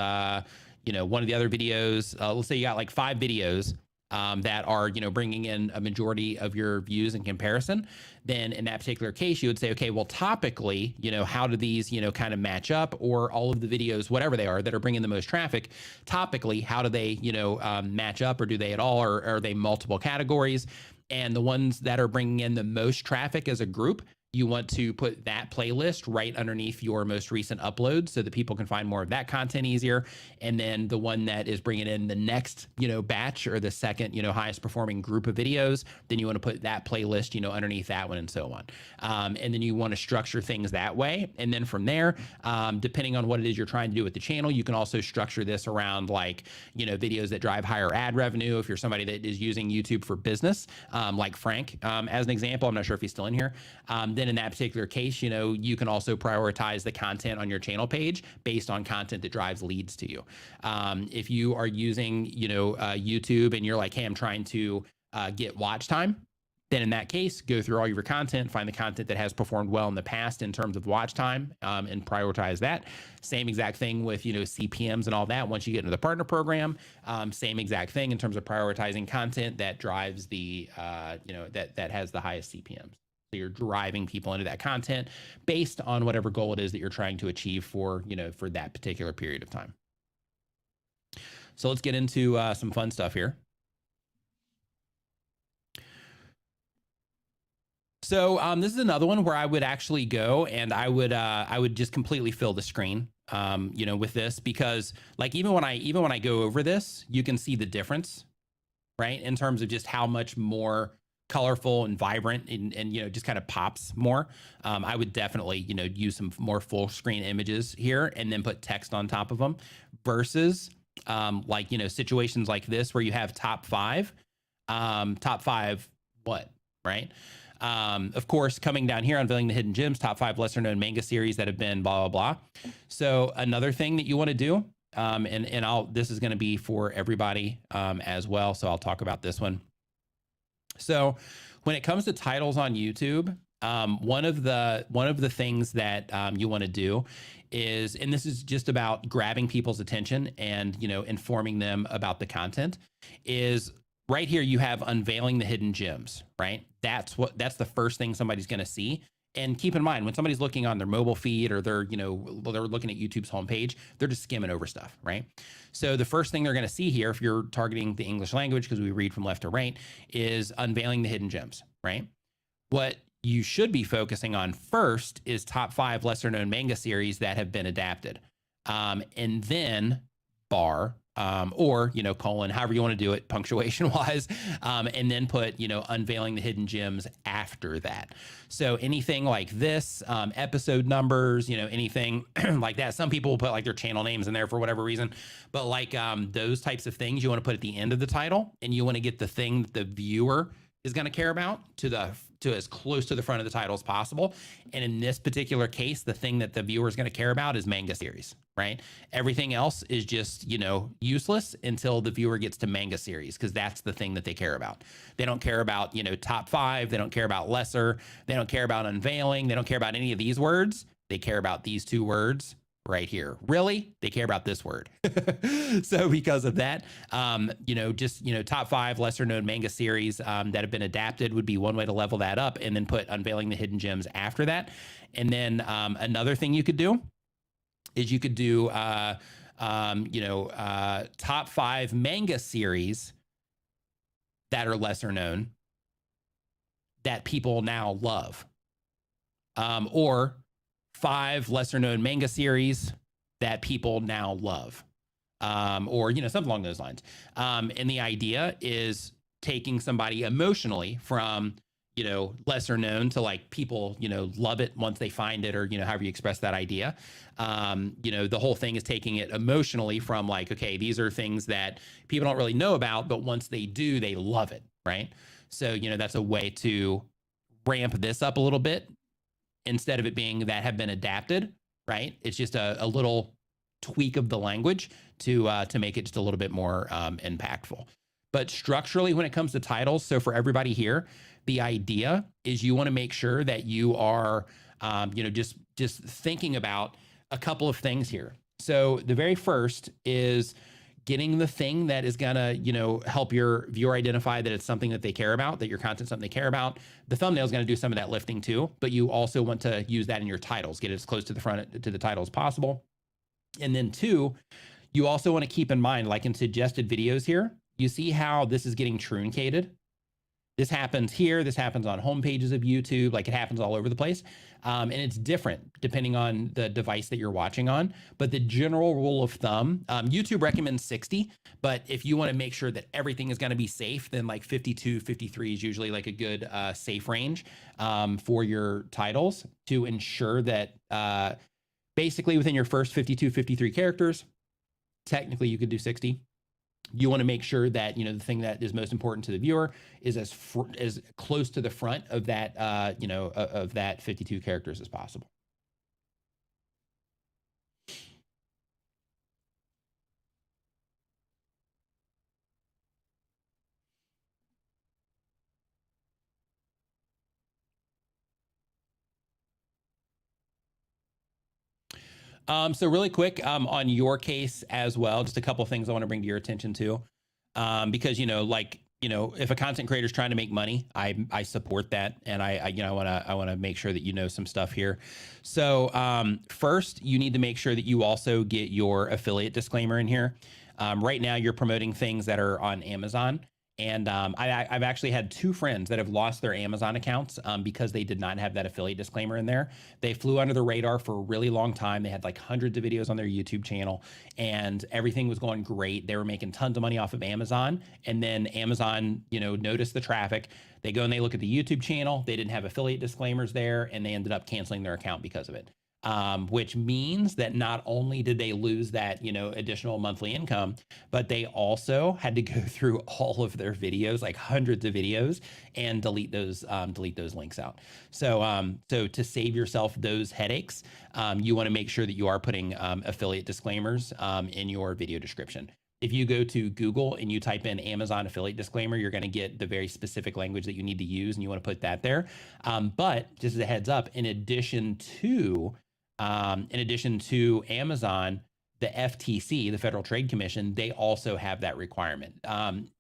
you know, one of the other videos, let's say you got like 5 videos that are, you know, bringing in a majority of your views in comparison. Then in that particular case, you would say, okay, well, topically, you know, how do these, you know, kind of match up? Or all of the videos, whatever they are, that are bringing the most traffic, topically, how do they, you know, match up, or do they at all, or are they multiple categories? And the ones that are bringing in the most traffic as a group, you want to put that playlist right underneath your most recent upload so that people can find more of that content easier. And then the one that is bringing in the next, you know, batch, or the second, you know, highest performing group of videos, then you want to put that playlist, you know, underneath that one, and so on. And then you want to structure things that way. And then from there, depending on what it is you're trying to do with the channel, you can also structure this around, like, you know, videos that drive higher ad revenue. If you're somebody that is using YouTube for business, like Frank, as an example, I'm not sure if he's still in here. Then in that particular case, you know, you can also prioritize the content on your channel page based on content that drives leads to you. If you are using, you know, YouTube and you're like, hey, I'm trying to get watch time, then in that case, go through all your content, find the content that has performed well in the past in terms of watch time, and prioritize that. Same exact thing with, you know, CPMs and all that. Once you get into the partner program, same exact thing in terms of prioritizing content that drives the, you know, that has the highest CPMs. So you're driving people into that content based on whatever goal it is that you're trying to achieve for, you know, for that particular period of time. So let's get into some fun stuff here. So this is another one where I would actually go and I would just completely fill the screen, you know, with this, because like even when I go over this, you can see the difference, right, in terms of just how much more colorful and vibrant and you know, just kind of pops more. I would definitely, you know, use some more full screen images here and then put text on top of them, versus like, you know, situations like this where you have top five what, right? Of course, coming down here, unveiling the hidden gems, top 5 lesser known manga series that have been blah, blah, blah. So another thing that you want to do, this is going to be for everybody as well. So I'll talk about this one. So when it comes to titles on YouTube, one of the things that you want to do is, and this is just about grabbing people's attention and, you know, informing them about the content, is right here you have unveiling the hidden gems, right? That's the first thing somebody's going to see. And keep in mind, when somebody's looking on their mobile feed, or they're looking at YouTube's homepage, they're just skimming over stuff, right? So the first thing they're going to see here, if you're targeting the English language, because we read from left to right, is unveiling the hidden gems, right? What you should be focusing on first is top 5 lesser known manga series that have been adapted. And then bar, or, you know, colon, however you want to do it, punctuation wise, and then put, you know, unveiling the hidden gems after that. So anything like this, episode numbers, you know, anything like that. Some people will put like their channel names in there for whatever reason, but like those types of things you want to put at the end of the title, and you want to get the thing that the viewer is going to care about to to as close to the front of the title as possible. And in this particular case, the thing that the viewer is going to care about is manga series, right? Everything else is just, useless until the viewer gets to manga series, because that's the thing that they care about. They don't care about, top 5. They don't care about lesser. They don't care about unveiling. They don't care about any of these words. They care about these 2 words right here. Really? They care about this word. So because of that, top 5 lesser known manga series that have been adapted would be one way to level that up, and then put Unveiling the Hidden Gems after that. And then another thing you could do is you could do, top 5 manga series that are lesser known that people now love, or 5 lesser known manga series that people now love, or, something along those lines. And the idea is taking somebody emotionally from, lesser known to like people, love it once they find it, or, however you express that idea. The whole thing is taking it emotionally from like, okay, these are things that people don't really know about, but once they do, they love it. Right. So, that's a way to ramp this up a little bit, instead of it being that have been adapted, right? It's just a little tweak of the language to make it just a little bit more impactful. But structurally, when it comes to titles, so for everybody here, the idea is you want to make sure that you are, just thinking about a couple of things here. So the very first is getting the thing that is gonna, help your viewer identify that it's something that they care about, that your content's something they care about. The thumbnail is gonna do some of that lifting too, but you also want to use that in your titles, get it as close to the front to the title as possible. And then 2, you also want to keep in mind, like in suggested videos here, you see how this is getting truncated. This happens here. This happens on home pages of YouTube. Like, it happens all over the place. And it's different depending on the device that you're watching on. But the general rule of thumb, YouTube recommends 60. But if you want to make sure that everything is going to be safe, then like 52, 53 is usually like a good safe range for your titles, to ensure that basically within your first 52, 53 characters, technically you could do 60. You want to make sure that, the thing that is most important to the viewer is as close to the front of that, of that 52 characters as possible. So really quick, on your case as well, just a couple of things I want to bring to your attention too, because, if a content creator is trying to make money, I support that. And I want to make sure that some stuff here. So first, you need to make sure that you also get your affiliate disclaimer in here. Right now, you're promoting things that are on Amazon. And I've actually had 2 friends that have lost their Amazon accounts because they did not have that affiliate disclaimer in there. They flew under the radar for a really long time. They had like hundreds of videos on their YouTube channel, and everything was going great. They were making tons of money off of Amazon. And then Amazon, noticed the traffic. They go and they look at the YouTube channel. They didn't have affiliate disclaimers there, and they ended up canceling their account because of it. Which means that not only did they lose that, additional monthly income, but they also had to go through all of their videos, like hundreds of videos, and delete those links out. So, so to save yourself those headaches, you want to make sure that you are putting affiliate disclaimers in your video description. If you go to Google and you type in Amazon affiliate disclaimer, you're going to get the very specific language that you need to use, and you want to put that there. But just as a heads up, in addition to Amazon, the FTC, the Federal Trade Commission, they also have that requirement.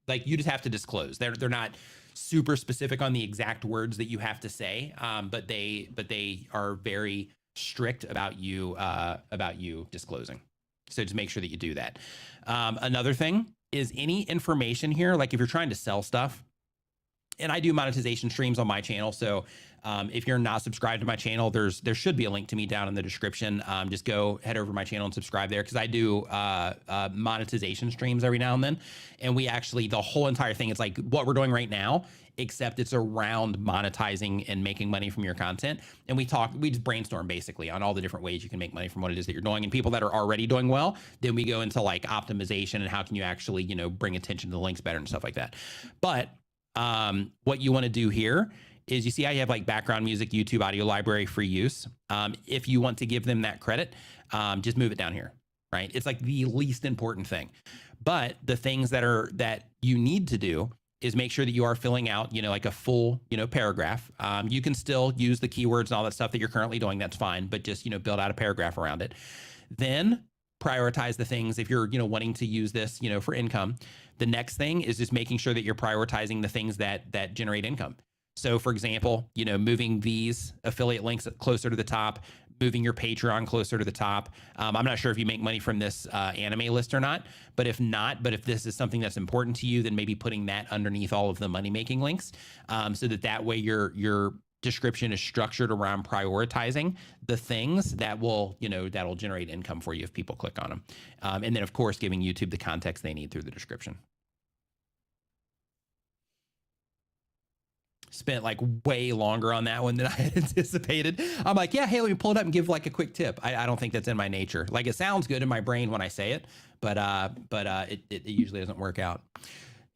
Like, you just have to disclose. They're not super specific on the exact words that you have to say, but they are very strict about you disclosing. So just make sure that you do that. Another thing is any information here, like if you're trying to sell stuff, and I do monetization streams on my channel. So if you're not subscribed to my channel, there should be a link to me down in the description. Just head over to my channel and subscribe there, because I do monetization streams every now and then. And we actually, the whole entire thing is like what we're doing right now, except it's around monetizing and making money from your content. And we just brainstorm basically on all the different ways you can make money from what it is that you're doing. And people that are already doing well, then we go into like optimization and how can you actually, bring attention to the links better and stuff like that. But what you want to do here is you see how you have like background music, YouTube audio library, free use. If you want to give them that credit, just move it down here, right? It's like the least important thing. But the things that you need to do is make sure that you are filling out, like a full, paragraph. You can still use the keywords and all that stuff that you're currently doing. That's fine, but just, build out a paragraph around it. Then prioritize the things if you're, wanting to use this, for income. The next thing is just making sure that you're prioritizing the things that generate income. So for example, moving these affiliate links closer to the top, moving your Patreon closer to the top. I'm not sure if you make money from this anime list or not, but if this is something that's important to you, then maybe putting that underneath all of the money-making links, so that way your description is structured around prioritizing the things that will, that'll generate income for you if people click on them. And then of course, giving YouTube the context they need through the description. Spent like way longer on that one than I had anticipated. I'm like, yeah, hey, let me pull it up and give like a quick tip. I don't think that's in my nature. Like it sounds good in my brain when I say it, but it usually doesn't work out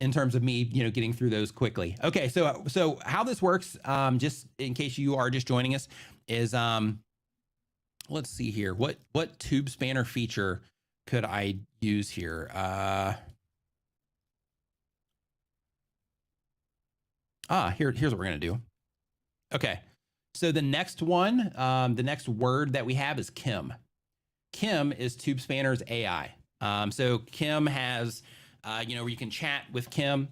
in terms of me, getting through those quickly. Okay, so how this works, just in case you are just joining us, is let's see here. What tube spanner feature could I use here? Here's what we're gonna do. Okay, so the next one, the next word that we have is Kim. Kim is Tube Spanner's AI. So Kim has, where you can chat with Kim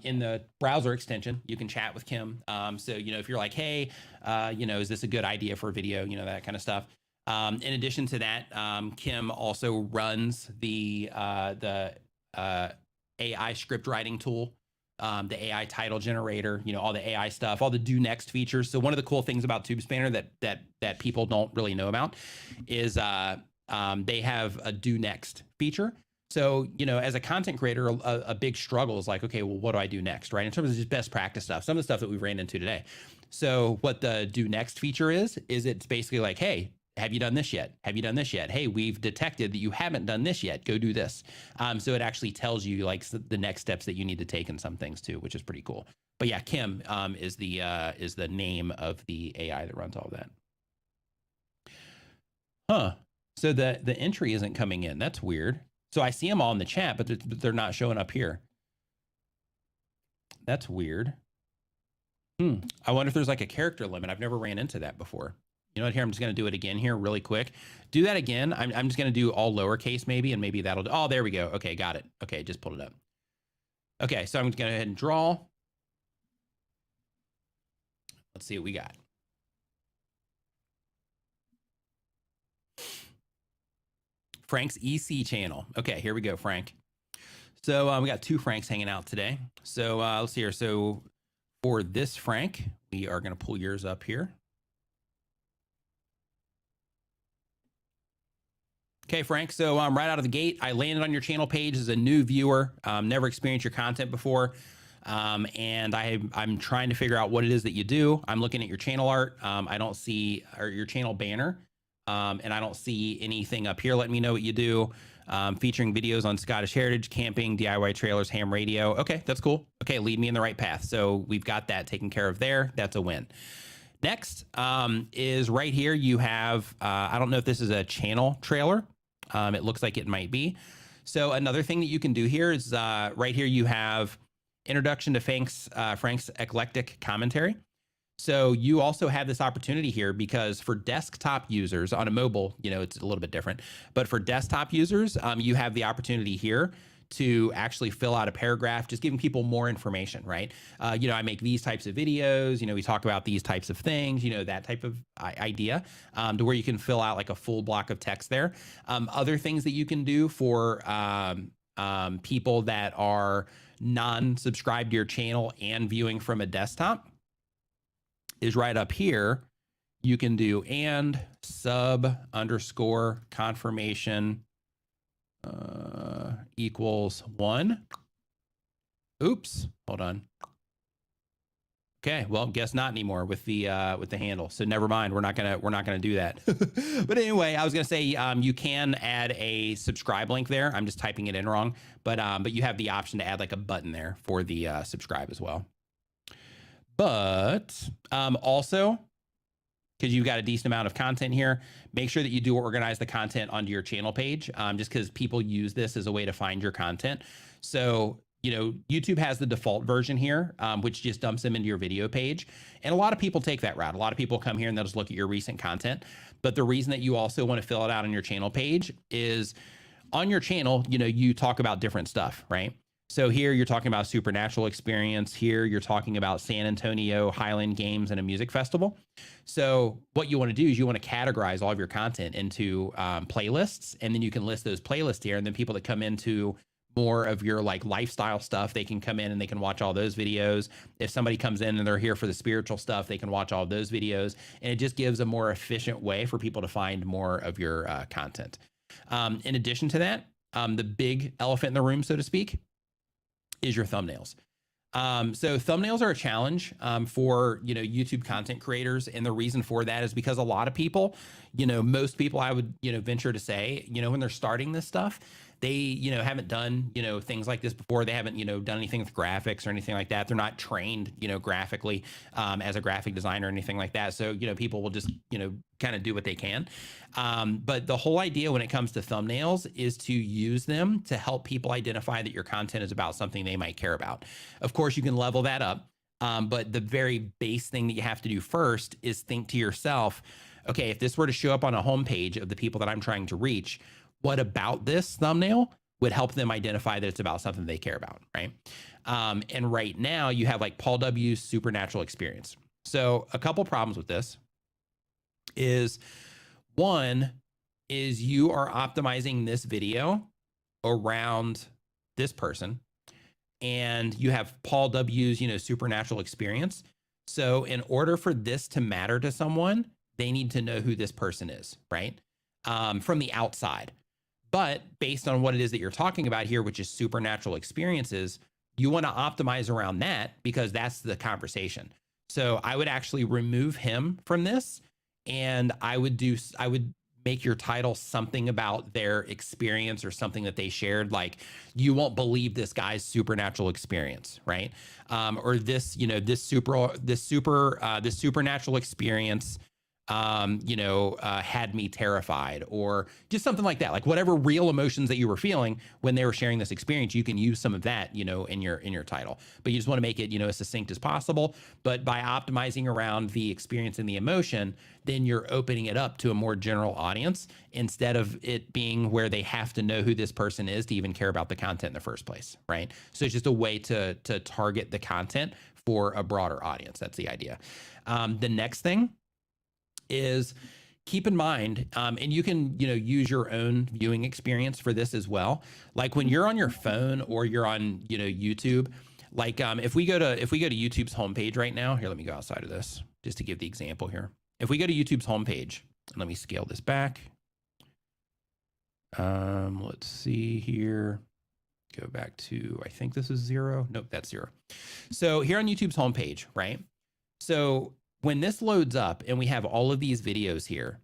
in the browser extension. You can chat with Kim. So if you're like, hey, is this a good idea for a video? That kind of stuff. In addition to that, Kim also runs the AI script writing tool. The AI title generator, all the AI stuff, all the do next features. So one of the cool things about Tube Spanner that people don't really know about is they have a do next feature. So, as a content creator, a big struggle is like, okay, well, what do I do next, right? In terms of just best practice stuff, some of the stuff that we ran into today. So what the do next feature is it's basically like, hey, have you done this yet? Have you done this yet? Hey, we've detected that you haven't done this yet. Go do this. So it actually tells you like the next steps that you need to take in some things too, which is pretty cool. But yeah, Kim is the name of the AI that runs all of that. Huh. So the entry isn't coming in. That's weird. So I see them all in the chat, but they're not showing up here. That's weird. I wonder if there's like a character limit. I've never ran into that before. You know what, here, I'm just going to do it again here really quick. Do that again. I'm just going to do all lowercase maybe, and maybe that'll, oh, there we go. Okay, got it. Okay, just pulled it up. Okay, so I'm going to go ahead and draw. Let's see what we got. Frank's EC channel. Okay, here we go, Frank. So we got two Franks hanging out today. So let's see here. So for this Frank, we are going to pull yours up here. Okay, Frank, so right out of the gate, I landed on your channel page as a new viewer, never experienced your content before, and I'm trying to figure out what it is that you do. I'm looking at your channel art. I don't see your channel banner, and I don't see anything up here letting me know what you do, featuring videos on Scottish heritage, camping, DIY trailers, ham radio. Okay, that's cool. Okay, lead me in the right path. So we've got that taken care of there. That's a win. Next is right here. You have, I don't know if this is a channel trailer. It looks like it might be. So another thing that you can do here is right here you have introduction to Frank's eclectic commentary. So you also have this opportunity here because for desktop users on a mobile, it's a little bit different, but for desktop users, you have the opportunity here to actually fill out a paragraph, just giving people more information, right? I make these types of videos, we talk about these types of things, that type of idea, to where you can fill out like a full block of text there. Other things that you can do for people that are non-subscribed to your channel and viewing from a desktop is right up here. You can do and sub underscore confirmation equals 1. Oops, hold on. Okay, well, guess not anymore with the handle. So never mind. We're not gonna do that. But anyway, I was gonna say you can add a subscribe link there. I'm just typing it in wrong, but you have the option to add like a button there for the subscribe as well. But also, because you've got a decent amount of content here, make sure that you do organize the content onto your channel page, just because people use this as a way to find your content. So, YouTube has the default version here, which just dumps them into your video page. And a lot of people take that route. A lot of people come here and they'll just look at your recent content. But the reason that you also want to fill it out on your channel page is on your channel, you talk about different stuff, right? So here you're talking about supernatural experience. Here you're talking about San Antonio Highland Games and a music festival. So what you want to do is you want to categorize all of your content into playlists, and then you can list those playlists here. And then people that come into more of your like lifestyle stuff, they can come in and they can watch all those videos. If somebody comes in and they're here for the spiritual stuff, they can watch all of those videos. And it just gives a more efficient way for people to find more of your content. In addition to that, the big elephant in the room, so to speak, is your thumbnails. So thumbnails are a challenge for YouTube content creators, and the reason for that is because a lot of people, most people, I would venture to say, when they're starting this stuff, they haven't done things like this before. They haven't done anything with graphics or anything like that. They're not trained graphically as a graphic designer or anything like that. So people will just kind of do what they can. But the whole idea when it comes to thumbnails is to use them to help people identify that your content is about something they might care about. Of course, you can level that up. But the very base thing that you have to do first is think to yourself, okay, if this were to show up on a homepage of the people that I'm trying to reach, what about this thumbnail would help them identify that it's about something they care about, right? And right now you have like Paul W's supernatural experience. So a couple problems with this is, one is you are optimizing this video around this person, and you have Paul W's, supernatural experience. So in order for this to matter to someone, they need to know who this person is, right? From the outside. But based on what it is that you're talking about here, which is supernatural experiences, you want to optimize around that because that's the conversation. So I would actually remove him from this, and I would make your title something about their experience or something that they shared. Like, you won't believe this guy's supernatural experience, right? Or this supernatural experience had me terrified, or just something like that. Like whatever real emotions that you were feeling when they were sharing this experience, you can use some of that, in your title. But you just want to make it, as succinct as possible. But by optimizing around the experience and the emotion, then you're opening it up to a more general audience instead of it being where they have to know who this person is to even care about the content in the first place, right? So it's just a way to target the content for a broader audience. That's the idea. The next thing is keep in mind, and you can, use your own viewing experience for this as well. Like when you're on your phone or you're on, YouTube, like if we go to YouTube's homepage right now, here, let me go outside of this just to give the example here. If we go to YouTube's homepage, and let me scale this back. Let's see here. Go back to, I think this is 0. Nope, that's 0. So here on YouTube's homepage, right? So when this loads up and we have all of these videos here,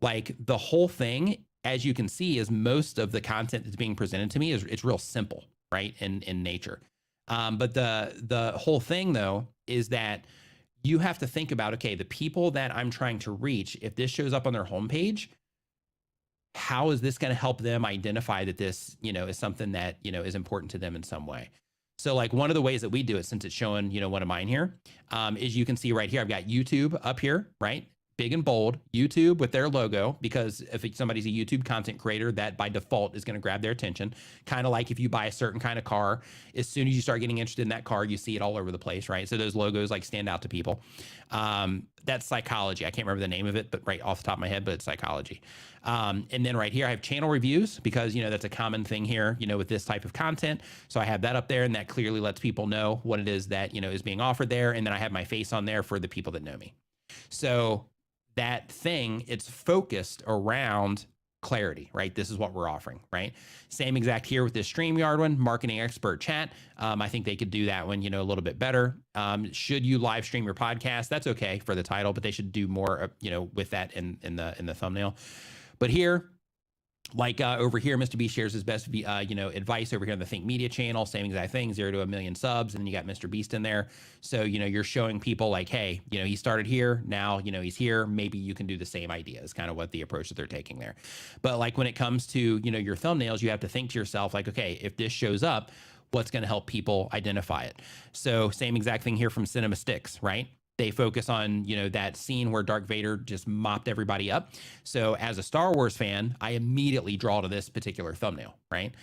like the whole thing, as you can see, is most of the content that's being presented to me it's real simple, right? In nature. But the whole thing though, is that you have to think about, okay, the people that I'm trying to reach, if this shows up on their homepage, how is this going to help them identify that this, is something that, is important to them in some way? So like one of the ways that we do it, since it's showing, one of mine here, is you can see right here, I've got YouTube up here, right? Big and bold, YouTube with their logo, because if somebody's a YouTube content creator, that by default is going to grab their attention. Kind of like if you buy a certain kind of car, as soon as you start getting interested in that car, you see it all over the place, right? So those logos like stand out to people. That's psychology. I can't remember the name of it, but right off the top of my head, but it's psychology. And then right here, I have channel reviews because, that's a common thing here, with this type of content. So I have that up there, and that clearly lets people know what it is that, is being offered there. And then I have my face on there for the people that know me. So that thing, it's focused around clarity, right? This is what we're offering, right? Same exact here with this StreamYard one, marketing expert chat. I think they could do that one, a little bit better. Should you live stream your podcast? That's okay for the title, but they should do more, with that in the thumbnail. But here, Like over here, Mr. B shares his best, advice over here on the Think Media channel, same exact thing, 0 to 1 million subs. And then you got Mr. Beast in there. So, you're showing people like, hey, he started here. Now, he's here. Maybe you can do the same idea is kind of what the approach that they're taking there. But like when it comes to, your thumbnails, you have to think to yourself like, okay, if this shows up, what's going to help people identify it? So same exact thing here from Cinema Sticks, right? They focus on, that scene where Darth Vader just mopped everybody up. So as a Star Wars fan, I immediately draw to this particular thumbnail, right?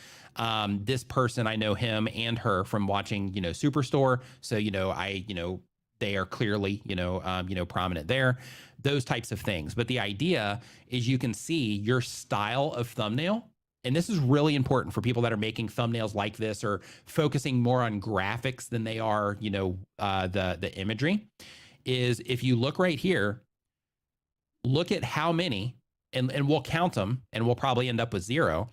This person, I know him and her from watching, Superstore. So, they are clearly, prominent there, those types of things. But the idea is you can see your style of thumbnail. And this is really important for people that are making thumbnails like this or focusing more on graphics than they are, the imagery. Is if you look right here, look at how many, and we'll count them and we'll probably end up with 0.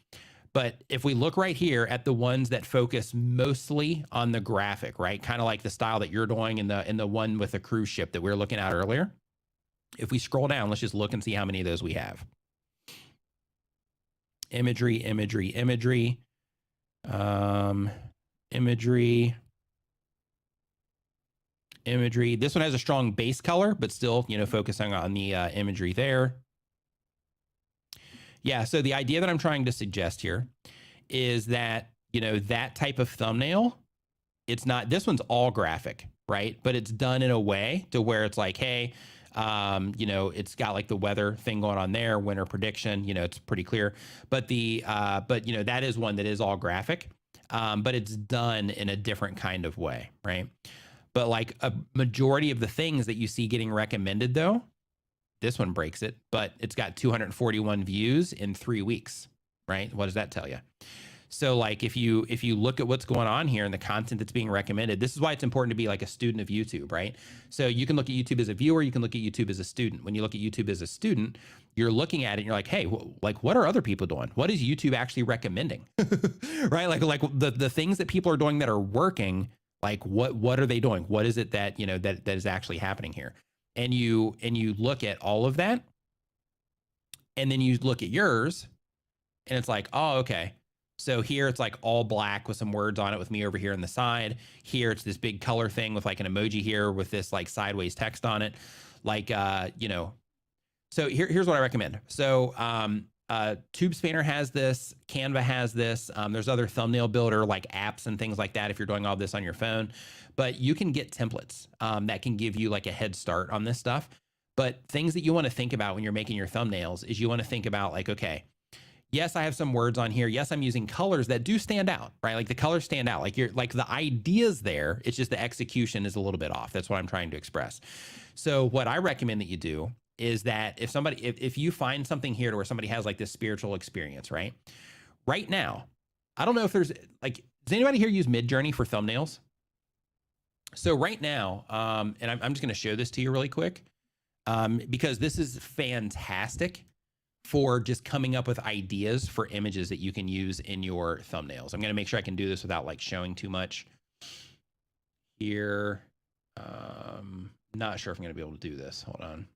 But if we look right here at the ones that focus mostly on the graphic, right? Kind of like the style that you're doing in the one with the cruise ship that we were looking at earlier. If we scroll down, let's just look and see how many of those we have. Imagery, imagery, imagery, imagery. Imagery. This one has a strong base color, but still, focusing on the imagery there. Yeah. So the idea that I'm trying to suggest here is that, that type of thumbnail, it's not, this one's all graphic, right? But it's done in a way to where it's like, hey, it's got like the weather thing going on there, winter prediction, it's pretty clear, but that is one that is all graphic, but it's done in a different kind of way, right? But like a majority of the things that you see getting recommended though, this one breaks it, but it's got 241 views in 3 weeks, right? What does that tell you? So like if you look at what's going on here and the content that's being recommended, this is why it's important to be like a student of YouTube, right? So you can look at YouTube as a viewer, you can look at YouTube as a student. When you look at YouTube as a student, you're looking at it and you're like, hey, like what are other people doing? What is YouTube actually recommending? Right? Like the things that people are doing that are working, like what are they doing? What is it that, that is actually happening here? And you look at all of that, and then you look at yours and it's like, oh, okay. So here it's like all black with some words on it with me over here on the side. Here it's this big color thing with like an emoji here with this like sideways text on it. Like, so here's what I recommend. So Tube Spanner has this, Canva has this. There's other thumbnail builder like apps and things like that if you're doing all this on your phone. But you can get templates that can give you like a head start on this stuff. But things that you want to think about when you're making your thumbnails is you want to think about like, okay, yes, I have some words on here. Yes, I'm using colors that do stand out, right? Like the colors stand out. Like the idea's there. It's just the execution is a little bit off. That's what I'm trying to express. So what I recommend that you do is that if you find something here to where somebody has like this spiritual experience, right? Right now, I don't know if there's like, does anybody here use Midjourney for thumbnails? So right now, and I'm just going to show this to you really quick because this is fantastic for just coming up with ideas for images that you can use in your thumbnails. I'm going to make sure I can do this without like showing too much here. Not sure if I'm going to be able to do this. Hold on.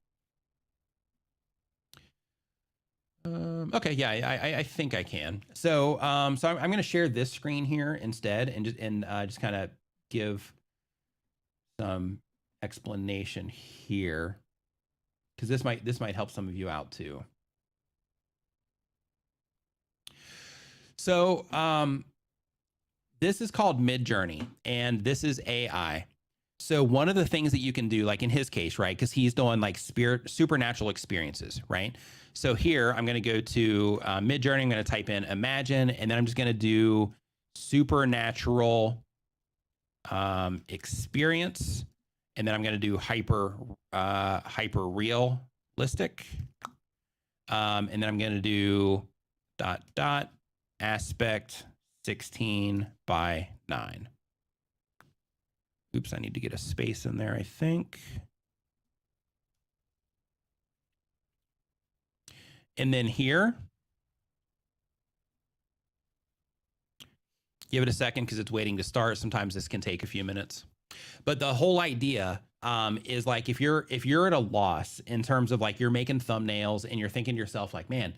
Okay, yeah, I think I can. So, so I'm going to share this screen here instead, and just kind of give some explanation here, because this might help some of you out too. So, this is called Midjourney, and this is AI. So one of the things that you can do, like in his case, right, because he's doing like supernatural experiences, right? So here I'm going to go to Midjourney. I'm going to type in imagine, and then I'm just going to do supernatural experience, and then I'm going to do hyper realistic, and then I'm going to do ... aspect 16 by 9. Oops, I need to get a space in there, I think. And then here, give it a second because it's waiting to start. Sometimes this can take a few minutes. But the whole idea is like if you're at a loss in terms of like you're making thumbnails and you're thinking to yourself like, man,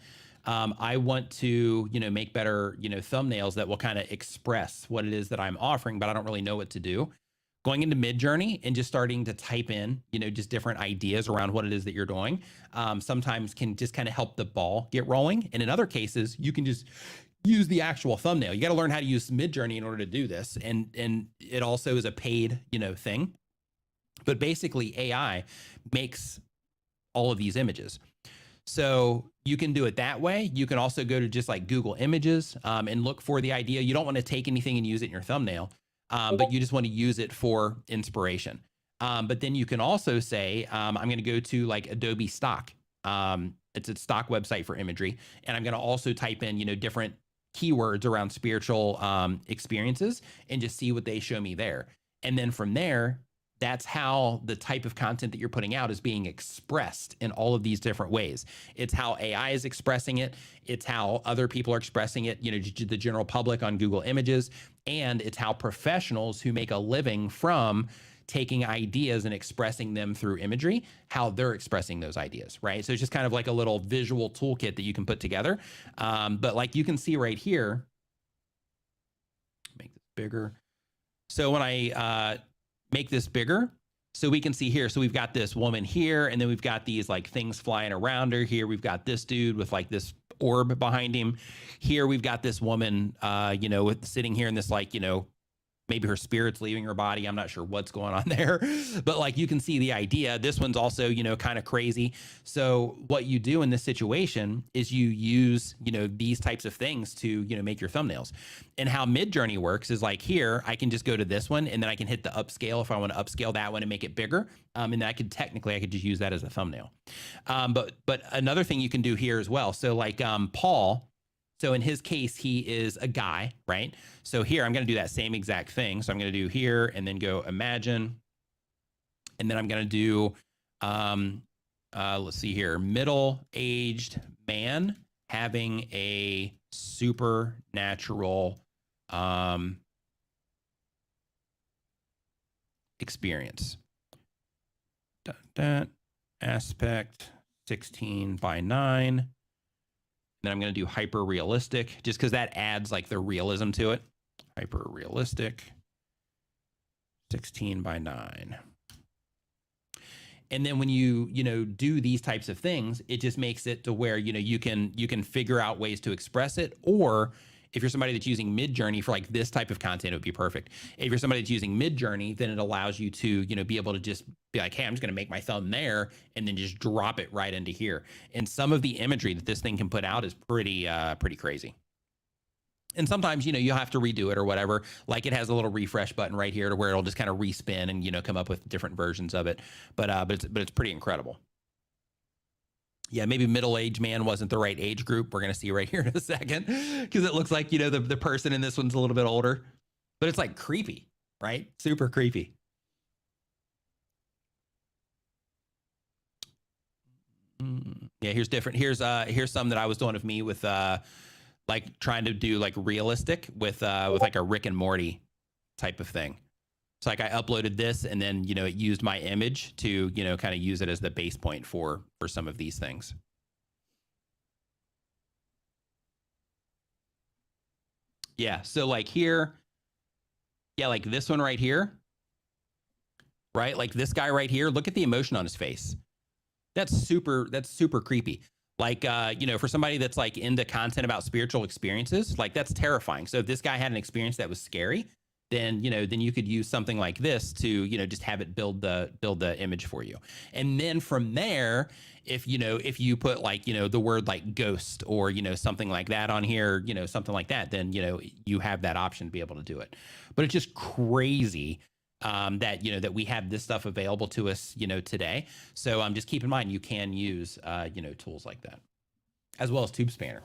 I want to, make better, thumbnails that will kind of express what it is that I'm offering, but I don't really know what to do. Going into Midjourney and just starting to type in, just different ideas around what it is that you're doing, sometimes can just kind of help the ball get rolling. And in other cases, you can just use the actual thumbnail. You got to learn how to use Midjourney in order to do this. And it also is a paid, thing. But basically AI makes all of these images. So you can do it that way. You can also go to just like Google Images and look for the idea. You don't want to take anything and use it in your thumbnail, but you just want to use it for inspiration. But then you can also say, I'm going to go to like Adobe Stock. It's a stock website for imagery. And I'm going to also type in, different keywords around spiritual experiences and just see what they show me there. And then from there, that's how the type of content that you're putting out is being expressed in all of these different ways. It's how AI is expressing it. It's how other people are expressing it, the general public on Google Images. And it's how professionals who make a living from taking ideas and expressing them through imagery, how they're expressing those ideas, right? So it's just kind of like a little visual toolkit that you can put together. But like you can see right here, make this bigger. So when I make this bigger, so we can see here, so we've got this woman here, and then we've got these like things flying around her here. We've got this dude with like this orb behind him. Here we've got this woman, with sitting here in this like, maybe her spirit's leaving her body. I'm not sure what's going on there, but like you can see the idea. This one's also, kind of crazy. So what you do in this situation is you use, these types of things to, make your thumbnails. And how Midjourney works is like here, I can just go to this one and then I can hit the upscale if I want to upscale that one and make it bigger. And I could just use that as a thumbnail. But another thing you can do here as well. So like Paul, so in his case, he is a guy, right? So here, I'm going to do that same exact thing. So I'm going to do here and then go imagine. And then I'm going to do, let's see here, middle-aged man having a supernatural experience. That aspect 16:9. Then I'm going to do hyper realistic just because that adds like the realism to it. Hyper realistic 16:9. And then when you do these types of things, it just makes it to where, you can figure out ways to express it. Or if you're somebody that's using Midjourney for like this type of content, it would be perfect. If you're somebody that's using Midjourney, then it allows you to, be able to just be like, hey, I'm just going to make my thumb there and then just drop it right into here. And some of the imagery that this thing can put out is pretty crazy. And sometimes, you'll have to redo it or whatever. Like it has a little refresh button right here to where it'll just kind of respin and, come up with different versions of it. But it's pretty incredible. Yeah, maybe middle-aged man wasn't the right age group. We're going to see right here in a second because it looks like, the person in this one's a little bit older, but it's like creepy, right? Super creepy. Yeah, here's different. Here's some that I was doing of me with like trying to do like realistic with like a Rick and Morty type of thing. So like I uploaded this and then, it used my image to, kind of use it as the base point for some of these things. Yeah. So like here, yeah, like this one right here, right? Like this guy right here, look at the emotion on his face. That's super creepy. Like, for somebody that's like into content about spiritual experiences, like that's terrifying. So if this guy had an experience that was scary, then you could use something like this to, just have it build the image for you. And then from there, if you put like, the word like ghost or, something like that on here, something like that, then, you have that option to be able to do it. But it's just crazy that, that we have this stuff available to us, today. So just keep in mind, you can use, tools like that as well as Tube Spanner.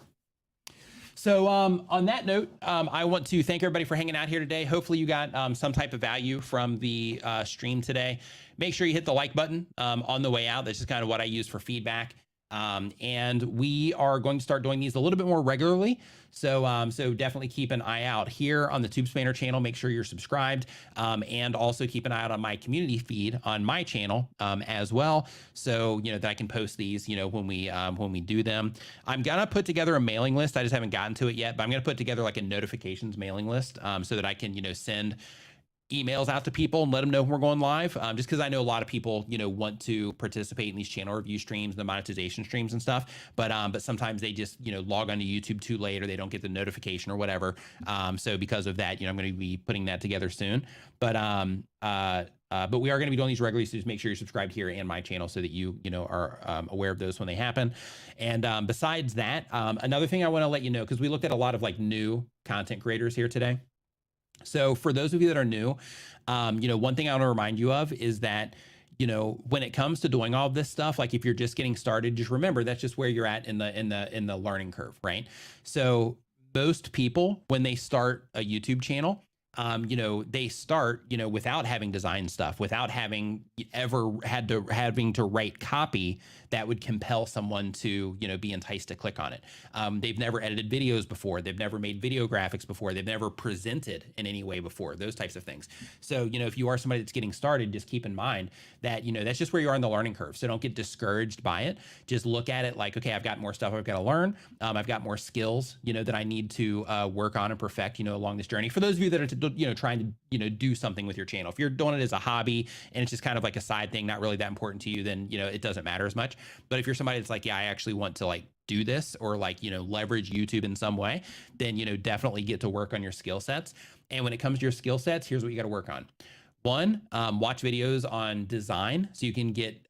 So on that note, I want to thank everybody for hanging out here today. Hopefully you got some type of value from the stream today. Make sure you hit the like button on the way out. That's just kind of what I use for feedback. And we are going to start doing these a little bit more regularly. So definitely keep an eye out here on the Tube Spanner channel. Make sure you're subscribed, and also keep an eye out on my community feed on my channel as well. So that I can post these when we do them. I'm gonna put together a mailing list. I just haven't gotten to it yet, but I'm gonna put together like a notifications mailing list so that I can send emails out to people and let them know when we're going live. Just because I know a lot of people, want to participate in these channel review streams, the monetization streams and stuff, but sometimes they just, log onto YouTube too late, or they don't get the notification or whatever. So because of that, I'm going to be putting that together soon. But we are going to be doing these regularly, so just make sure you're subscribed here and my channel so that you are aware of those when they happen. And besides that, another thing I want to let you know, because we looked at a lot of like new content creators here today. So for those of you that are new, one thing I want to remind you of is that, when it comes to doing all of this stuff, like if you're just getting started, just remember that's just where you're at in the learning curve, right? So most people, when they start a YouTube channel, they start, without having design stuff, without having to write copy that would compel someone to, be enticed to click on it. They've never edited videos before. They've never made video graphics before. They've never presented in any way before, those types of things. So, if you are somebody that's getting started, just keep in mind that, that's just where you are in the learning curve. So don't get discouraged by it. Just look at it like, okay, I've got more stuff I've got to learn. I've got more skills, that I need to work on and perfect, along this journey. For those of you that are, trying to, do something with your channel, if you're doing it as a hobby and it's just kind of like a side thing, not really that important to you, then, it doesn't matter as much. But if you're somebody that's like, yeah, I actually want to like do this, or like, leverage YouTube in some way, then, definitely get to work on your skill sets. And when it comes to your skill sets, here's what you got to work on. One, watch videos on design so you can get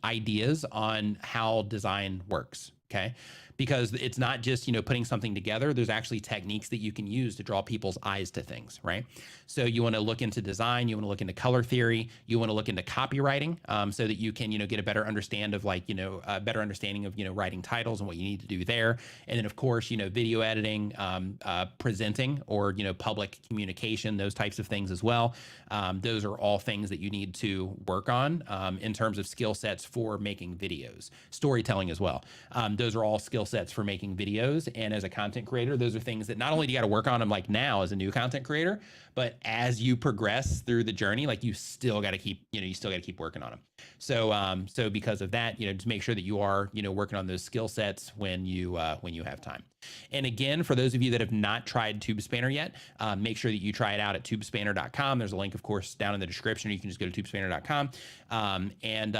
ideas on how design works. Okay. Because it's not just, putting something together. There's actually techniques that you can use to draw people's eyes to things, right? So you want to look into design, you want to look into color theory, you want to look into copywriting, so that you can, get a better understanding of like, a better understanding of, writing titles and what you need to do there. And then of course, video editing, presenting, or, public communication, those types of things as well. Those are all things that you need to work on in terms of skill sets for making videos, storytelling as well. Those are all skill sets for making videos. And as a content creator, those are things that not only do you got to work on them like now as a new content creator, but as you progress through the journey, like you still got to keep, keep working on them. So because of that, just make sure that you are, working on those skill sets when you have time. And again, for those of you that have not tried Tube Spanner yet, make sure that you try it out at tubespanner.com. There's a link, of course, down in the description. You can just go to tubespanner.com. And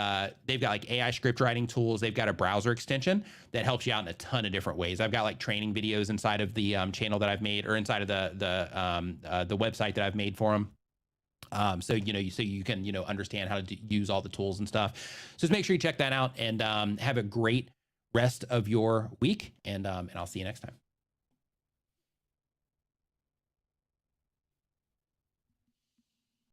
they've got like AI script writing tools. They've got a browser extension that helps you out in a ton of different ways. I've got like training videos inside of the channel that I've made, or inside of the website that I've made for them. So you can understand how to use all the tools and stuff. So just make sure you check that out, and have a great rest of your week, and I'll see you next time.